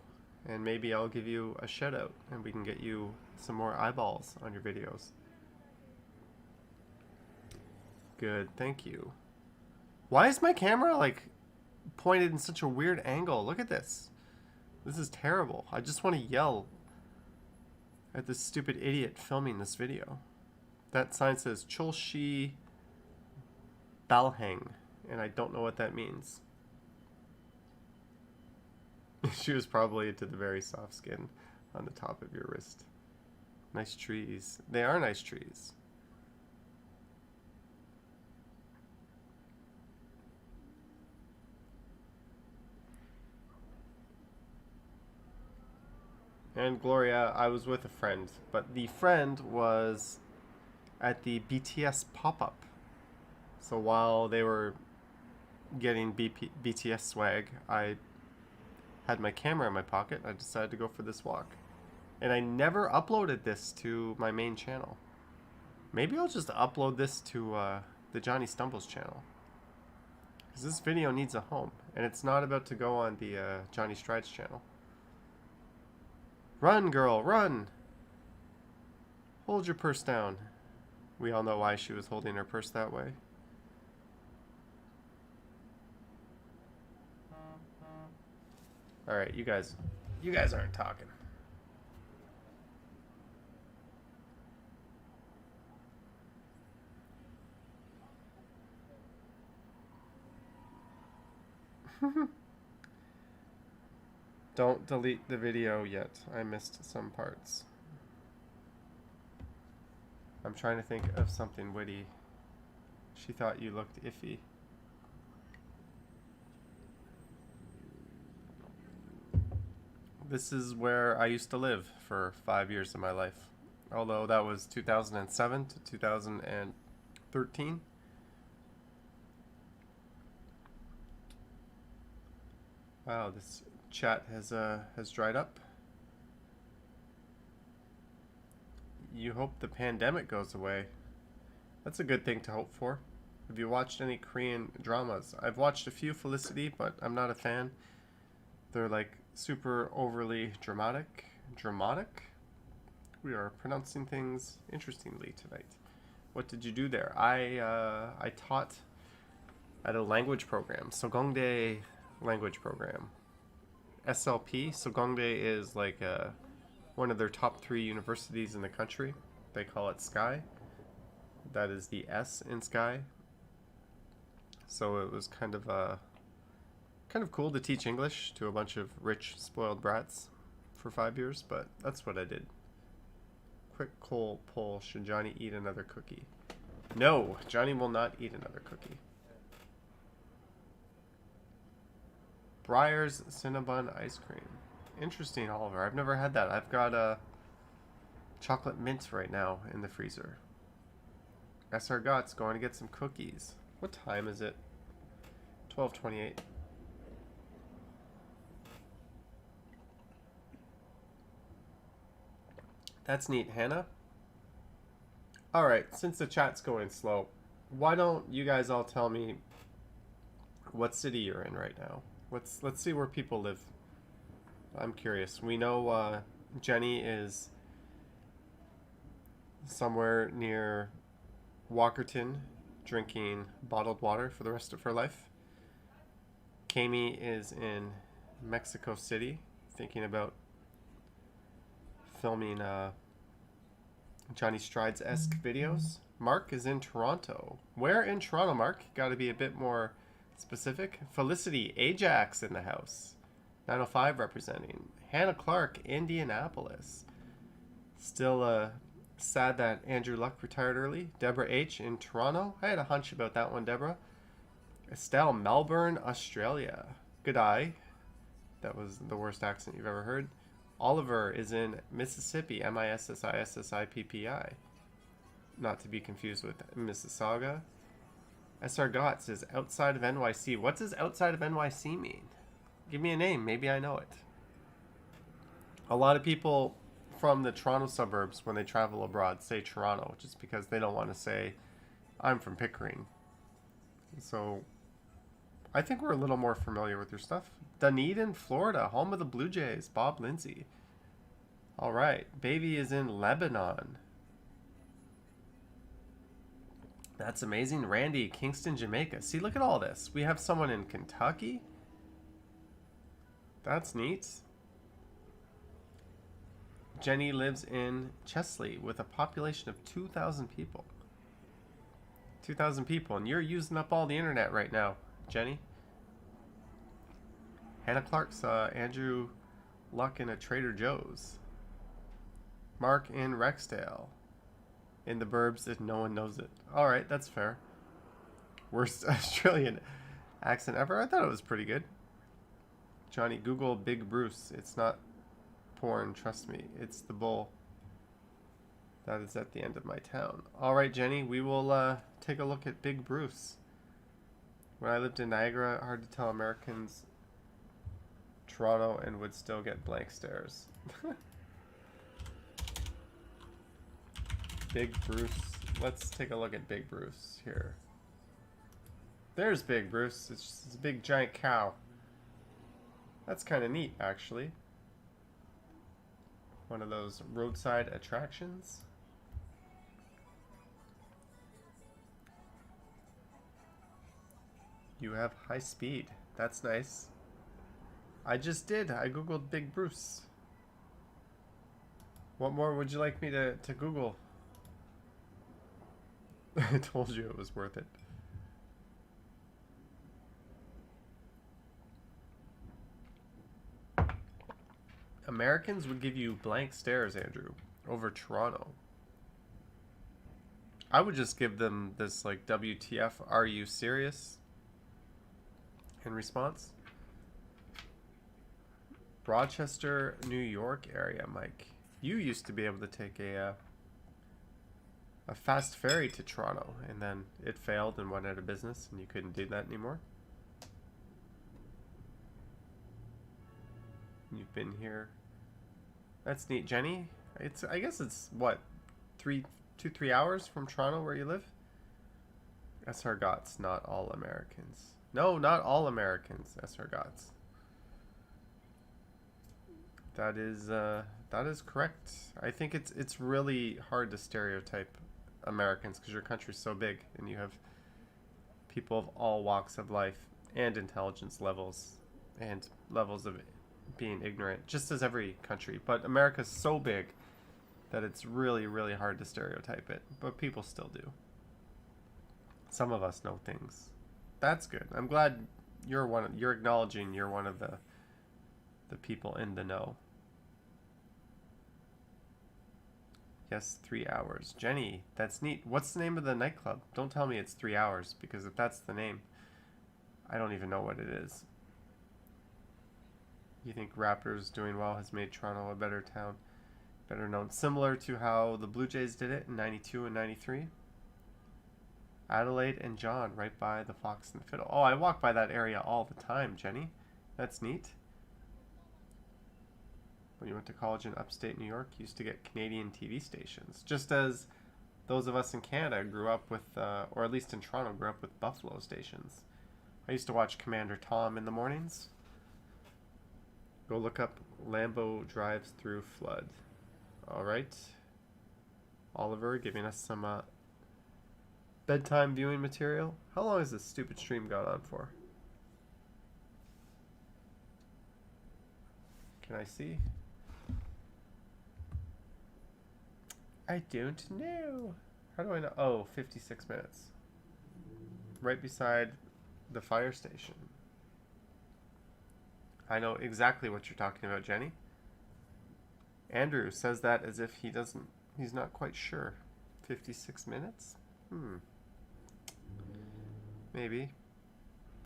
And maybe I'll give you a shout out and we can get you some more eyeballs on your videos. Good, thank you. Why is my camera like pointed in such a weird angle? Look at this. This is terrible. I just want to yell at this stupid idiot filming this video. That sign says Chulshi Balhang, and I don't know what that means. She was probably into the very soft skin on the top of your wrist. Nice trees. They are nice trees. And Gloria, I was with a friend, but the friend was at the BTS pop-up. So while they were getting BTS swag, I had my camera in my pocket. I decided to go for this walk. And I never uploaded this to my main channel. Maybe I'll just upload this to the Johnny Stumbles channel. Because this video needs a home. And it's not about to go on the Johnny Strides channel. Run, girl, run! Hold your purse down. We all know why she was holding her purse that way. Alright, you guys aren't talking. Don't delete the video yet. I missed some parts. I'm trying to think of something witty. She thought you looked iffy. This is where I used to live for 5 years of my life. Although that was 2007 to 2013. Wow, this chat has dried up. You hope the pandemic goes away. That's a good thing to hope for. Have you watched any Korean dramas? I've watched a few, Felicity, but I'm not a fan. They're like super overly dramatic. Dramatic? We are pronouncing things interestingly tonight. What did you do there? I taught at a language program, Sogongdae language program. SLP, Sogongdae is like one of their top 3 universities in the country. They call it Sky. That is the S in Sky. So it was kind of cool to teach English to a bunch of rich, spoiled brats for 5 years, but that's what I did. Quick poll, should Johnny eat another cookie? No, Johnny will not eat another cookie. Breyer's Cinnabon ice cream. Interesting, Oliver. I've never had that. I've got a chocolate mint right now in the freezer. SR Got's going to get some cookies. What time is it? 12:28. That's neat, Hannah. Alright, since the chat's going slow, why don't you guys all tell me what city you're in right now? Let's see where people live. I'm curious. We know Jenny is somewhere near Walkerton drinking bottled water for the rest of her life. Kami is in Mexico City thinking about filming Johnny Strides-esque videos. Mark is in Toronto. Where in Toronto, Mark? Got to be a bit more specific. Felicity Ajax in the house. 905 representing. Hannah Clark, Indianapolis. Still sad that Andrew Luck retired early. Deborah H in Toronto. I had a hunch about that one, Deborah. Estelle, Melbourne, Australia. Good eye. That was the worst accent you've ever heard. Oliver is in Mississippi. Mississippi. Not to be confused with Mississauga. SR Gotts is outside of NYC. What does outside of NYC mean? Give me a name. Maybe I know it. A lot of people from the Toronto suburbs, when they travel abroad, say Toronto, just because they don't want to say, I'm from Pickering. So, I think we're a little more familiar with your stuff. Dunedin, Florida, home of the Blue Jays, Bob Lindsay. All right, baby is in Lebanon. That's amazing. Randy, Kingston, Jamaica. See, look at all this. We have someone in Kentucky. That's neat. Jenny lives in Chesley with a population of 2,000 people. 2,000 people, and you're using up all the internet right now, Jenny. Hannah Clark saw Andrew Luck in a Trader Joe's. Mark in Rexdale. In the burbs if no one knows it. Alright, that's fair. Worst Australian accent ever? I thought it was pretty good. Johnny, Google Big Bruce. It's not porn, trust me. It's the bull. That is at the end of my town. Alright, Jenny, we will take a look at Big Bruce. When I lived in Niagara, hard to tell Americans Toronto and would still get blank stares. Big Bruce. Let's take a look at Big Bruce here. There's Big Bruce. It's a big giant cow. That's kind of neat, actually. One of those roadside attractions. You have high speed. That's nice. I just did. I googled Big Bruce. What more would you like me to Google? I told you it was worth it. Americans would give you blank stares, Andrew, over Toronto. I would just give them this, like, WTF, are you serious? In response. Rochester, New York area, Mike. You used to be able to take a fast ferry to Toronto, and then it failed and went out of business, and you couldn't do that anymore. You've been here. That's neat, Jenny. I guess it's what, 3 hours from Toronto where you live. SR Gotts, not all Americans. No, not all Americans. SR Gotts. That is correct. I think it's really hard to stereotype Americans because your country's so big and you have people of all walks of life and intelligence levels and levels of being ignorant, just as every country. But America's so big that it's really, really hard to stereotype it. But people still do. Some of us know things. That's good. I'm glad you're acknowledging you're one of the people in the know. Yes, 3 hours. Jenny, that's neat. What's the name of the nightclub? Don't tell me it's 3 hours, because if that's the name, I don't even know what it is. You think Raptors doing well has made Toronto a better town, better known, similar to how the Blue Jays did it in 92 and 93? Adelaide and John, right by the Fox and the Fiddle. Oh, I walk by that area all the time, Jenny. That's neat. When you went to college in upstate New York, you used to get Canadian TV stations, just as those of us in Canada grew up with, or at least in Toronto, grew up with Buffalo stations. I used to watch Commander Tom in the mornings. Go look up Lambo drives through flood. All right. Oliver giving us some bedtime viewing material. How long has this stupid stream gone on for? Can I see? I don't know. How do I know? Oh, 56 minutes. Right beside the fire station. I know exactly what you're talking about, Jenny. Andrew says that as if he's not quite sure. 56 minutes? Maybe.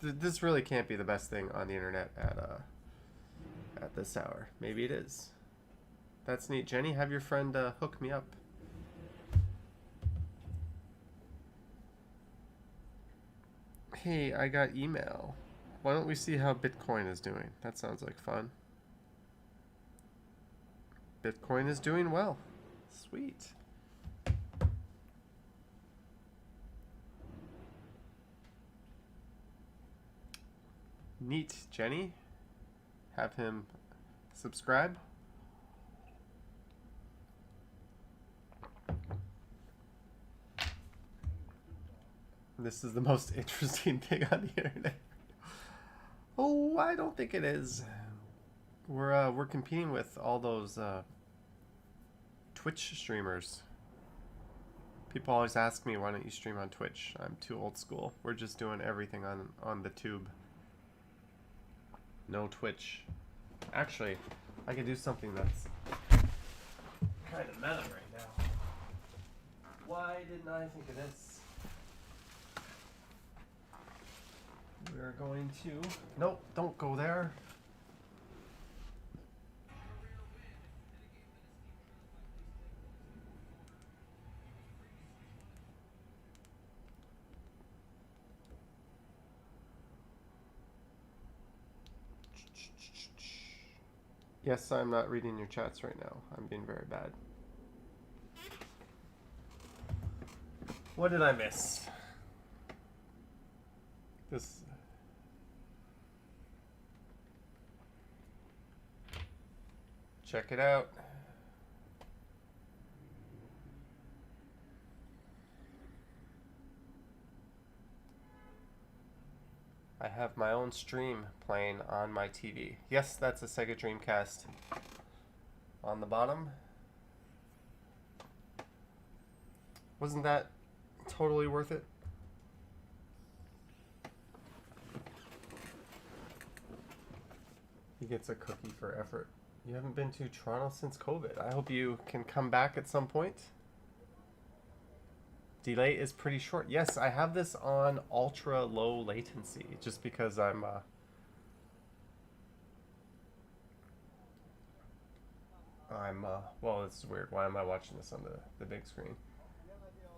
This really can't be the best thing on the internet at this hour. Maybe it is. That's neat. Jenny, have your friend hook me up. Hey, I got email. Why don't we see how Bitcoin is doing? That sounds like fun. Bitcoin is doing well. Sweet. Neat, Jenny. Have him subscribe. This is the most interesting thing on the internet. Oh, I don't think it is. We're competing with all those Twitch streamers. People always ask me, why don't you stream on Twitch? I'm too old school. We're just doing everything on the tube. No Twitch. Actually, I could do something that's kind of meta right now. Why didn't I think of this? We're going to... Nope, don't go there. Yes, I'm not reading your chats right now. I'm being very bad. What did I miss? This... Check it out. I have my own stream playing on my TV. Yes, that's a Sega Dreamcast. On the bottom. Wasn't that totally worth it? He gets a cookie for effort. You haven't been to Toronto since COVID. I hope you can come back at some point. Delay is pretty short. Yes, I have this on ultra low latency just because I'm well, this is weird. Why am I watching this on the big screen?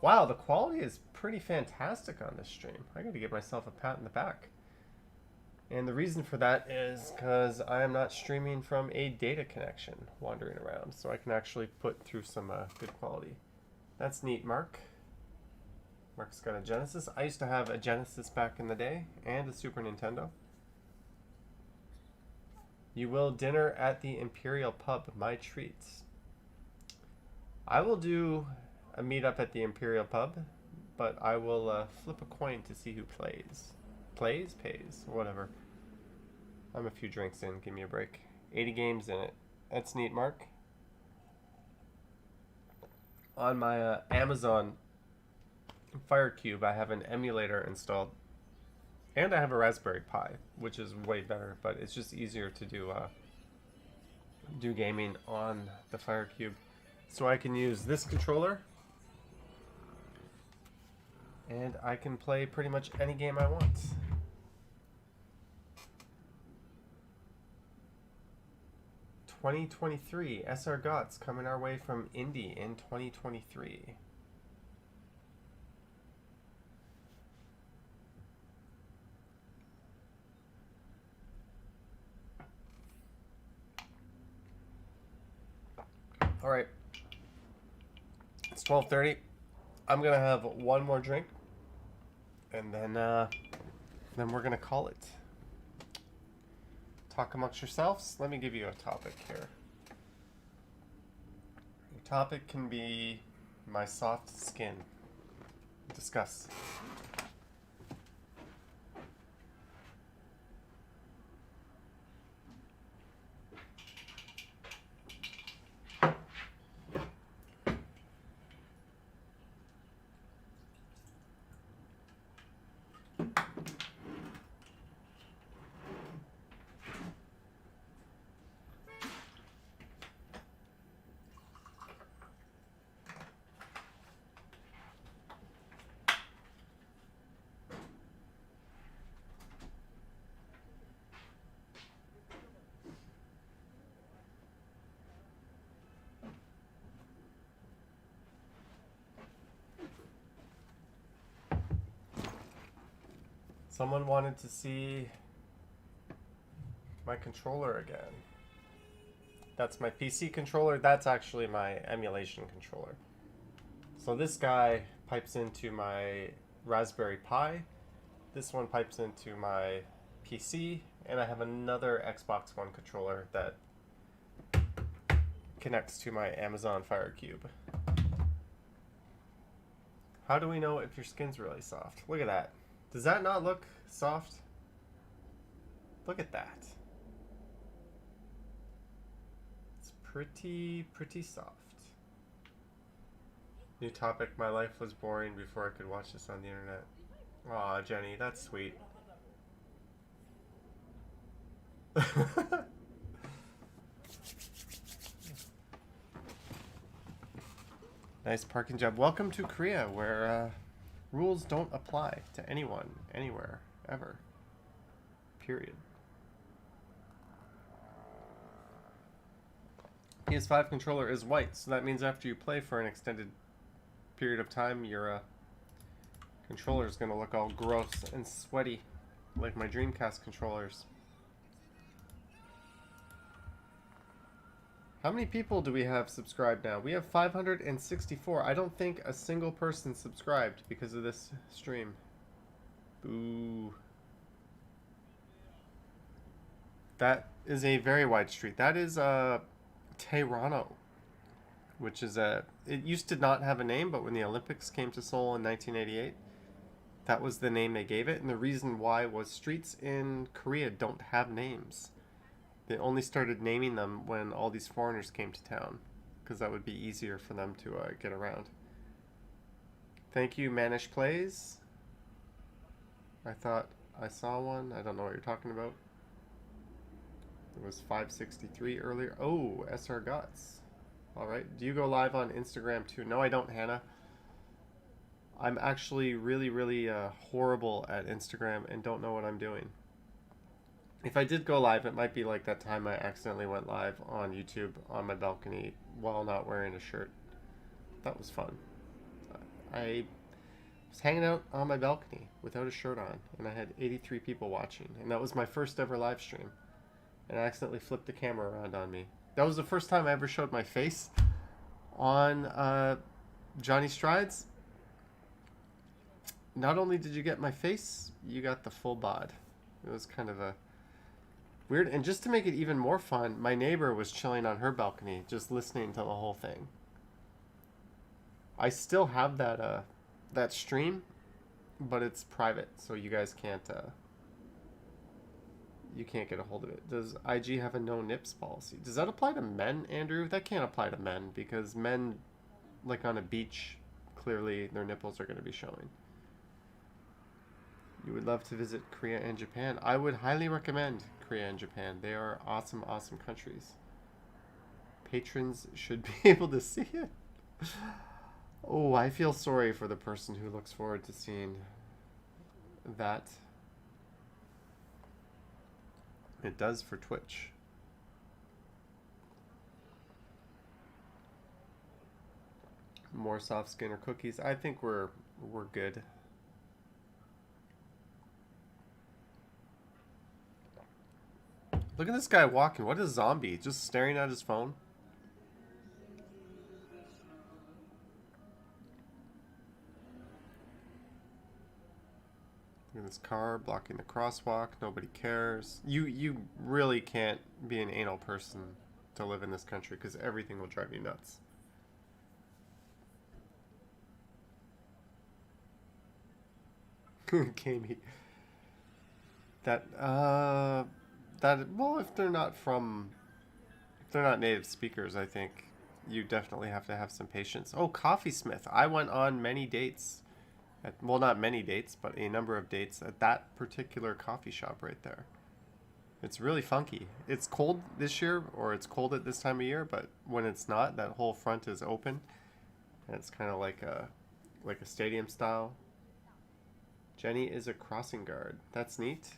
Wow, the quality is pretty fantastic on this stream. I gotta give myself a pat in the back. And the reason for that is because I am not streaming from a data connection wandering around, so I can actually put through some good quality. That's neat, Mark. Mark's got a Genesis. I used to have a Genesis back in the day, and a Super Nintendo. You will dinner at the Imperial Pub, my treats. I will do a meetup at the Imperial Pub, but I will flip a coin to see who plays. Plays? Pays. Whatever. I'm a few drinks in. Give me a break. 80 games in it. That's neat, Mark. On my Amazon Fire Cube, I have an emulator installed. And I have a Raspberry Pi, which is way better, but it's just easier to do gaming on the Fire Cube. So I can use this controller, and I can play pretty much any game I want. (2023) SR Gots coming our way from Indy in 2023. All right, it's 12:30. I'm gonna have one more drink, and then we're gonna call it. Talk amongst yourselves. Let me give you a topic here. Your topic can be my soft skin. Discuss. Someone wanted to see my controller again. That's my PC controller. That's actually my emulation controller. So this guy pipes into my Raspberry Pi. This one pipes into my PC. And I have another Xbox One controller that connects to my Amazon Fire Cube. How do we know if your skin's really soft? Look at that. Does that not look soft? Look at that. It's pretty soft. New topic, my life was boring before I could watch this on the internet. Aw, Jenny, that's sweet. Nice parking job. Welcome to Korea, where rules don't apply to anyone, anywhere, ever. Period. PS5 controller is white, so that means after you play for an extended period of time, your controller is going to look all gross and sweaty, like my Dreamcast controllers. How many people do we have subscribed now? We have 564. I don't think a single person subscribed because of this stream. Boo. That is a very wide street. That is Teherano, which is it used to not have a name, but when the Olympics came to Seoul in 1988, that was the name they gave it. And the reason why was streets in Korea don't have names. They only started naming them when all these foreigners came to town, because that would be easier for them to get around. Thank you, Manish Plays. I thought I saw one. I don't know what you're talking about. It was 563 earlier. Oh, SR Guts. All right. Do you go live on Instagram too? No, I don't, Hannah. I'm actually really horrible at Instagram and don't know what I'm doing. If I did go live, it might be like that time I accidentally went live on YouTube on my balcony while not wearing a shirt. That was fun. I was hanging out on my balcony without a shirt on, and I had 83 people watching, and that was my first ever live stream. And I accidentally flipped the camera around on me. That was the first time I ever showed my face on Johnny Strides. Not only did you get my face, you got the full bod. It was kind of a weird, and just to make it even more fun, my neighbor was chilling on her balcony, just listening to the whole thing. I still have that stream, but it's private, so you guys can't you can't get a hold of it. Does IG have a no nips policy? Does that apply to men, Andrew? That can't apply to men because men, like on a beach, clearly their nipples are going to be showing. You would love to visit Korea and Japan. I would highly recommend Korea and Japan. They are awesome, awesome countries. Patrons should be able to see it. Oh, I feel sorry for the person who looks forward to seeing that. It does for Twitch. More soft skin or cookies. I think we're good. Look at this guy walking. What a zombie. Just staring at his phone. Look at this car blocking the crosswalk. Nobody cares. You really can't be an anal person to live in this country because everything will drive you nuts. Gamey. That well, if they're not native speakers, I think you definitely have to have some patience. Oh, Coffee Smith. I went on many dates. Well, not many dates, but a number of dates at that particular coffee shop right there. It's really funky. It's cold this year, or it's cold at this time of year, but when it's not, that whole front is open. And it's kind of like a stadium style. Jenny is a crossing guard. That's neat.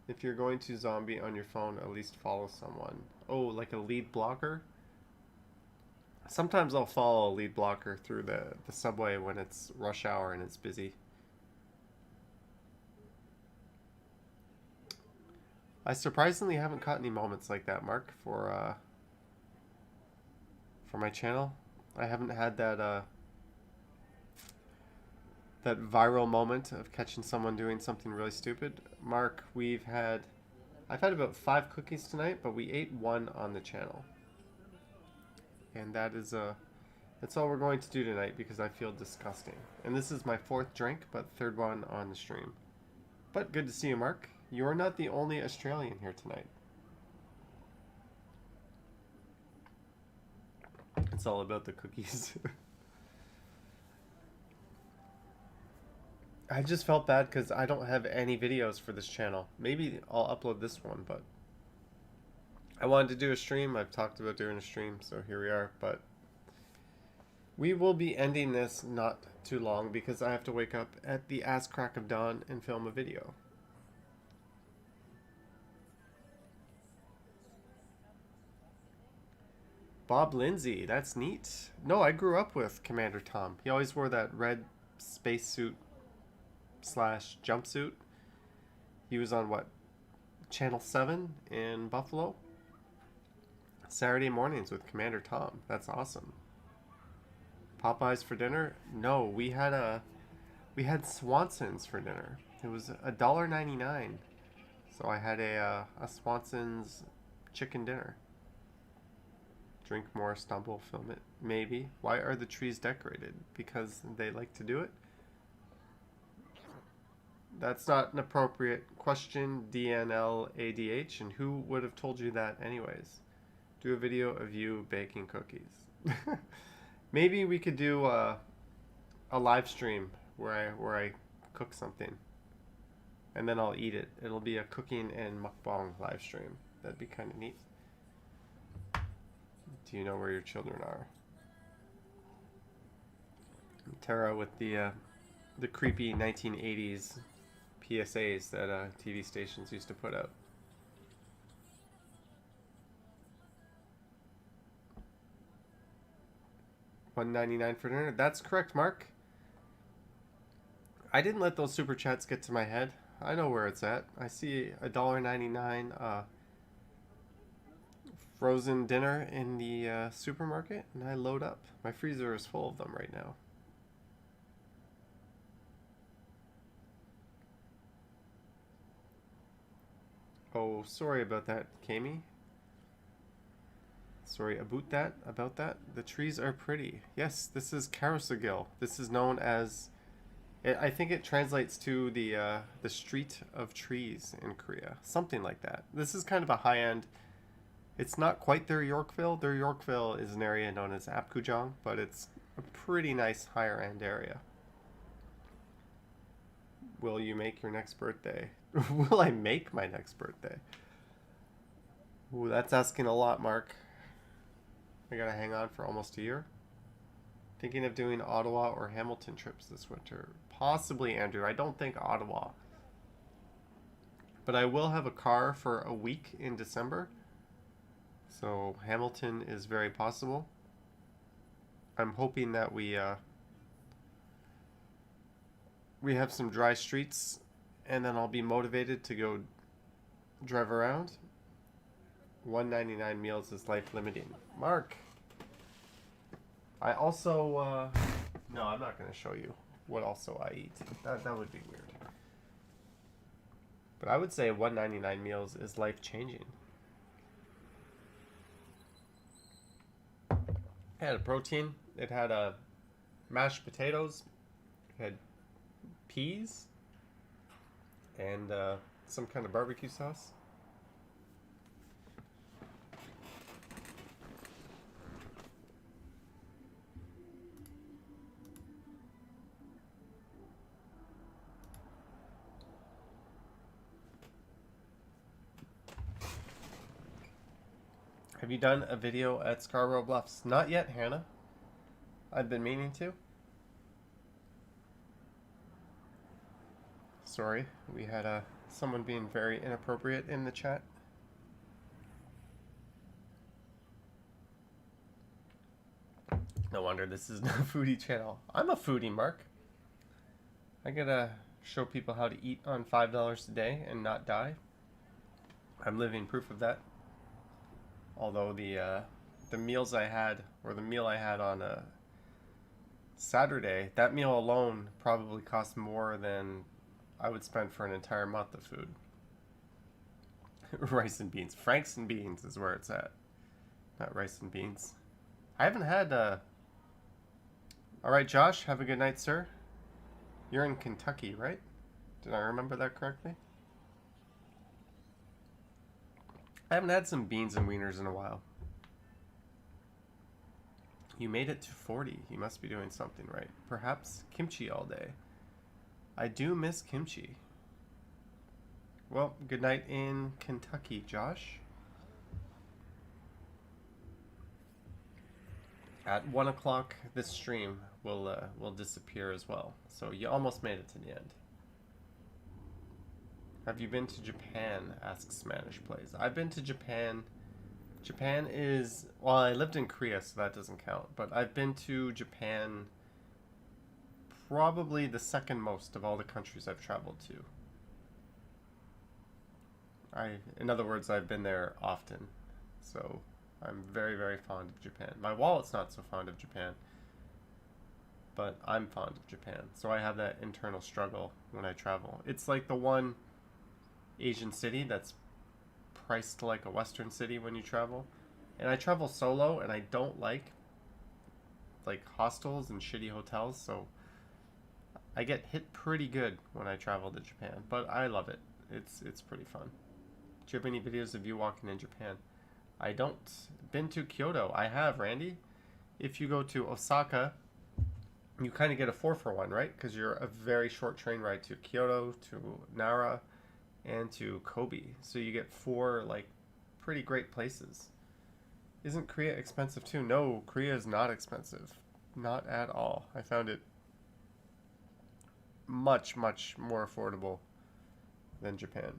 If you're going to zombie on your phone, at least follow someone. Oh, like a lead blocker? Sometimes I'll follow a lead blocker through the subway when it's rush hour and it's busy. I surprisingly haven't caught any moments like that, Mark, for my channel. I haven't had that viral moment of catching someone doing something really stupid. Mark, I've had about 5 cookies tonight, but we ate 1 on the channel. And that's all we're going to do tonight because I feel disgusting. And this is my 4th drink, but 3rd one on the stream. But good to see you, Mark. You're not the only Australian here tonight. It's all about the cookies. I just felt bad because I don't have any videos for this channel. Maybe I'll upload this one, but I wanted to do a stream. I've talked about doing a stream, so here we are. But we will be ending this not too long because I have to wake up at the ass crack of dawn and film a video. Bob Lindsay, that's neat. No, I grew up with Commander Tom. He always wore that red spacesuit / jumpsuit. He was on what? Channel 7 in Buffalo? Saturday mornings with Commander Tom. That's awesome. Popeyes for dinner? No, we had Swanson's for dinner. It was $1.99. So I had a Swanson's chicken dinner. Drink more, stumble, film it. Maybe. Why are the trees decorated? Because they like to do it? That's not an appropriate question, DNLADH, and who would have told you that anyways? Do a video of you baking cookies. Maybe we could do a live stream where I cook something. And then I'll eat it. It'll be a cooking and mukbang live stream. That'd be kind of neat. Do you know where your children are? Tara with the creepy 1980s PSAs that TV stations used to put out. $1.99 for dinner. That's correct, Mark. I didn't let those super chats get to my head. I know where it's at. I see $1.99 frozen dinner in the supermarket, and I load up. My freezer is full of them right now. Oh, sorry about that, Kami. Sorry about that. The trees are pretty. Yes, this is Karasagil. This is known as, I think it translates to the street of trees in Korea. Something like that. This is kind of a high-end. It's not quite their Yorkville. Their Yorkville is an area known as Apgujeong, but it's a pretty nice higher-end area. Will you make your next birthday? Will I make my next birthday? Ooh, that's asking a lot, Mark. I gotta hang on for almost a year. Thinking of doing Ottawa or Hamilton trips this winter. Possibly, Andrew. I don't think Ottawa. But I will have a car for a week in December. So Hamilton is very possible. I'm hoping that we have some dry streets, and then I'll be motivated to go drive around. 199 meals is life limiting. Mark, I also no, I'm not going to show you what also I eat. That would be weird. But I would say 199 meals is life changing. It had a protein. It had mashed potatoes. It had peas and some kind of barbecue sauce. Have you done a video at Scarborough Bluffs? Not yet, Hannah. I've been meaning to. Sorry, we had someone being very inappropriate in the chat. No wonder this is no foodie channel. I'm a foodie, Mark. I gotta show people how to eat on $5 a day and not die. I'm living proof of that. Although the meals I had, or the meal I had on a Saturday, that meal alone probably cost more than I would spend for an entire month of food. Rice and beans. Franks and beans is where it's at. Not rice and beans. I haven't had Alright, Josh, have a good night, sir. You're in Kentucky, right? Did I remember that correctly? I haven't had some beans and wieners in a while. You made it to 40. You must be doing something right. Perhaps kimchi all day. I do miss kimchi. Well, good night in Kentucky, Josh. At 1 o'clock, this stream will disappear as well. So you almost made it to the end. Have you been to Japan? Asks Spanish Plays. I've been to Japan. Japan is... Well, I lived in Korea, so that doesn't count. But I've been to Japan probably the second most of all the countries I've traveled to. In other words, I've been there often. So I'm very, very fond of Japan. My wallet's not so fond of Japan. But I'm fond of Japan. So I have that internal struggle when I travel. It's like the one Asian city that's priced like a Western city when you travel. And I travel solo, and I don't like hostels and shitty hotels, so I get hit pretty good when I travel to Japan. But I love it. It's pretty fun. Do you have any videos of you walking in Japan? I don't. Been to Kyoto. I have, Randy. If you go to Osaka, you kind of get a 4-for-1, right? Because you're a very short train ride to Kyoto, to Nara, and to Kobe. So you get 4 pretty great places. Isn't Korea expensive too? No, Korea is not expensive. Not at all. I found it much, much more affordable than Japan.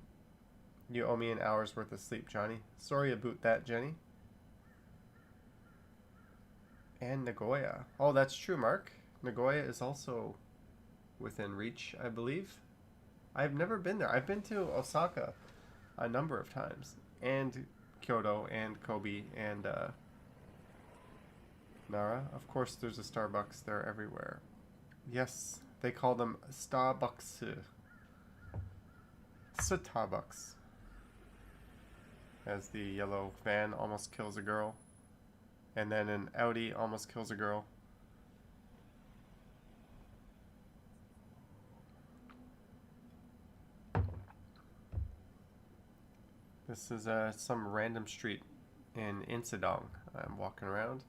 You owe me an hour's worth of sleep, Johnny. Sorry about that, Jenny. And Nagoya. Oh, that's true, Mark. Nagoya is also within reach, I believe. I've never been there. I've been to Osaka a number of times. And Kyoto and Kobe and Nara. Of course, there's a Starbucks there everywhere. Yes, they call them Starbucks. Starbucks. As the yellow van almost kills a girl. And then an Audi almost kills a girl. This is some random street in Insadong. I'm walking around.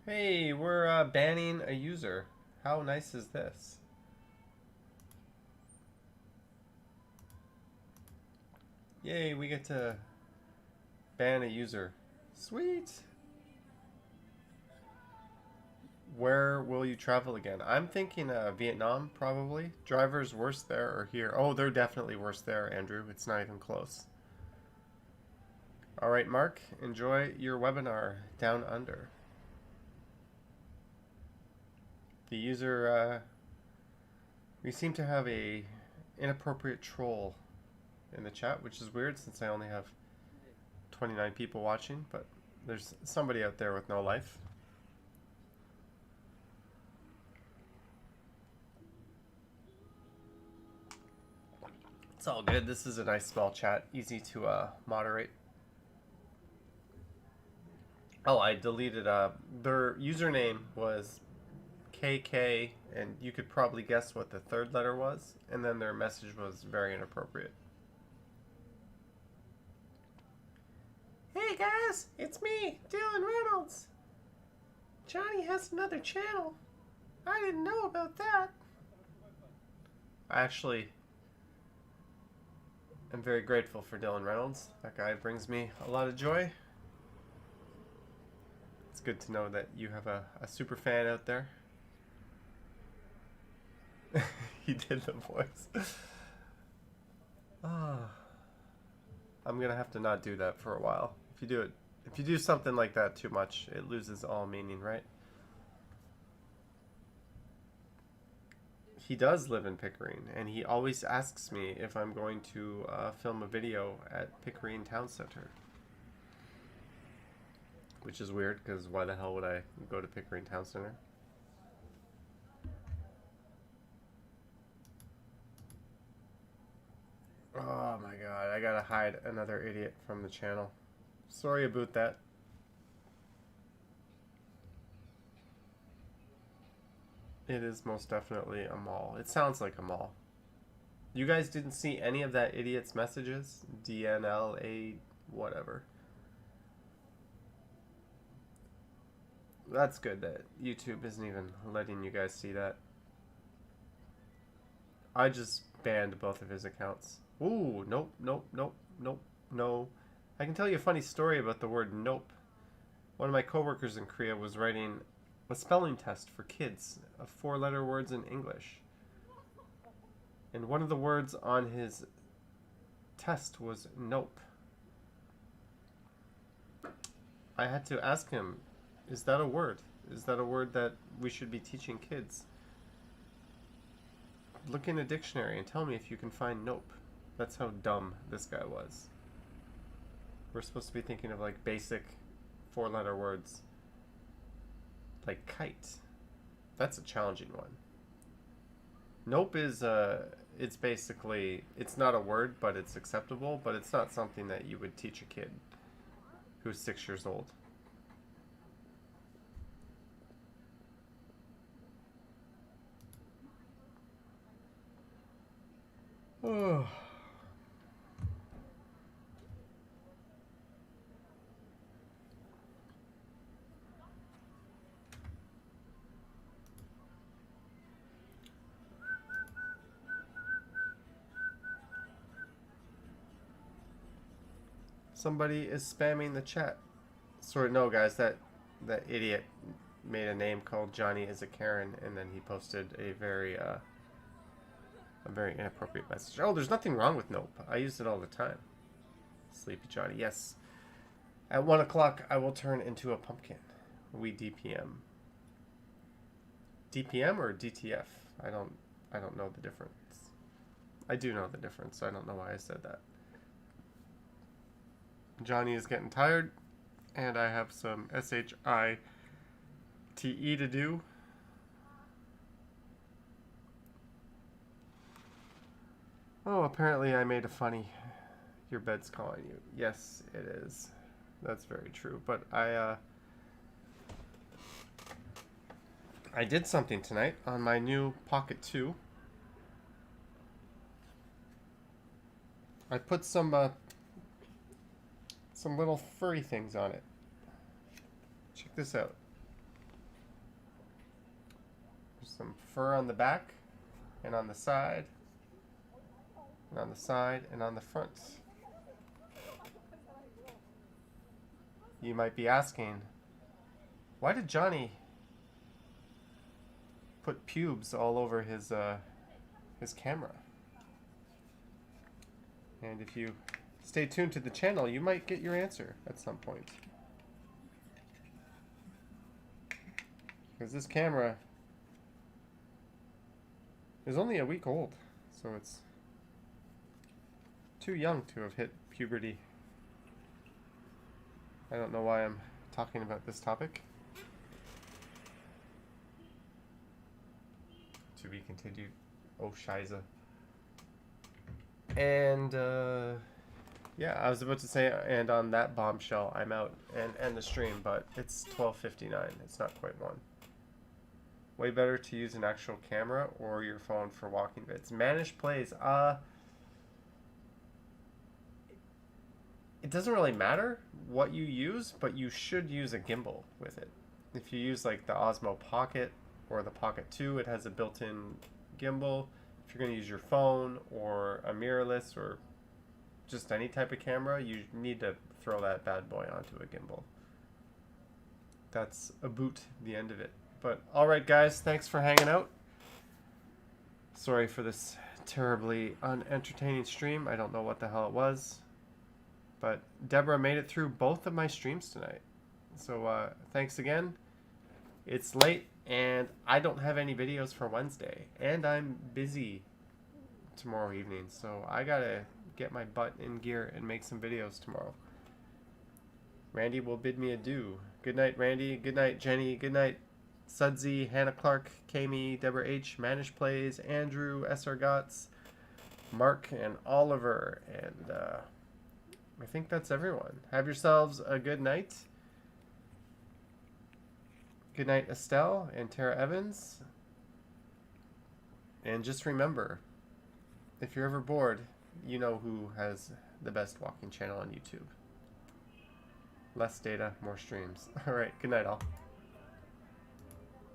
Hey, we're banning a user. How nice is this? Yay, we get to ban a user. Sweet. Where will you travel again? I'm thinking Vietnam, probably. Drivers worse there or here? Oh, they're definitely worse there, Andrew. It's not even close. All right, Mark, enjoy your webinar down under. The user, we seem to have a inappropriate troll in the chat, which is weird since I only have 29 people watching, but there's somebody out there with no life. It's all good. This is a nice small chat, easy to moderate. Oh, I deleted their username was KK, and you could probably guess what the third letter was, and then their message was very inappropriate. Hey guys, it's me, Dylan Reynolds. Johnny has another channel. I didn't know about that. I actually am very grateful for Dylan Reynolds. That guy brings me a lot of joy. It's good to know that you have a super fan out there. He did the voice. I'm gonna have to not do that for a while. If you do something like that too much, it loses all meaning, right? He does live in Pickering, and he always asks me if I'm going to film a video at Pickering Town Center. Which is weird, because why the hell would I go to Pickering Town Center? Oh my god, I gotta hide another idiot from the channel. Sorry about that. It is most definitely a mall. It sounds like a mall. You guys didn't see any of that idiot's messages? DNLA whatever. That's good that YouTube isn't even letting you guys see that. I just banned both of his accounts. Ooh, nope, nope, nope, nope, no. I can tell you a funny story about the word nope. One of my coworkers in Korea was writing a spelling test for kids of 4-letter words in English. And one of the words on his test was nope. I had to ask him, is that a word? Is that a word that we should be teaching kids? Look in a dictionary and tell me if you can find nope. That's how dumb this guy was. We're supposed to be thinking of like basic 4-letter words. Like kite. That's a challenging one. Nope is, it's basically, it's not a word, but it's acceptable, but it's not something that you would teach a kid who's 6 years old. Oh. Somebody is spamming the chat. Sorry, no guys, that idiot made a name called Johnny is a Karen, and then he posted a very inappropriate message. Oh, there's nothing wrong with nope. I use it all the time. Sleepy Johnny, yes. At 1 o'clock, I will turn into a pumpkin. We DPM. DPM or DTF? I don't know the difference. I do know the difference. I don't know why I said that. Johnny is getting tired, and I have some SHITE to do. Oh, apparently I made a funny Your bed's calling you. Yes, it is. That's very true. But I did something tonight on my new Pocket 2. I put some little furry things on it. Check this out. There's some fur on the back and on the side and on the side and on the front. You might be asking, why did Johnny put pubes all over his camera? And if you stay tuned to the channel, you might get your answer at some point. Because this camera is only a week old, so it's too young to have hit puberty. I don't know why I'm talking about this topic. To be continued. Oh, Shiza. And, yeah, I was about to say, and on that bombshell, I'm out and end the stream, but it's 12:59. It's not quite 1. Way better to use an actual camera or your phone for walking vids. Managed plays. It doesn't really matter what you use, but you should use a gimbal with it. If you use like the Osmo Pocket or the Pocket 2, it has a built-in gimbal. If you're going to use your phone or a mirrorless or just any type of camera, you need to throw that bad boy onto a gimbal. That's about the end of it. But alright guys, thanks for hanging out. Sorry for this terribly unentertaining stream. I don't know what the hell it was. But Deborah made it through both of my streams tonight. So thanks again. It's late and I don't have any videos for Wednesday. And I'm busy tomorrow evening. So I gotta get my butt in gear and make some videos tomorrow. Randy will bid me adieu. Good night, Randy. Good night, Jenny. Good night, Sudsy, Hannah Clark, Kami, Deborah H, Manish Plays, Andrew, SR Gotts, Mark, and Oliver. And I think that's everyone. Have yourselves a good night. Good night, Estelle and Tara Evans. And just remember, if you're ever bored, you know who has the best walking channel on YouTube. Less data, more streams. Alright, good night all.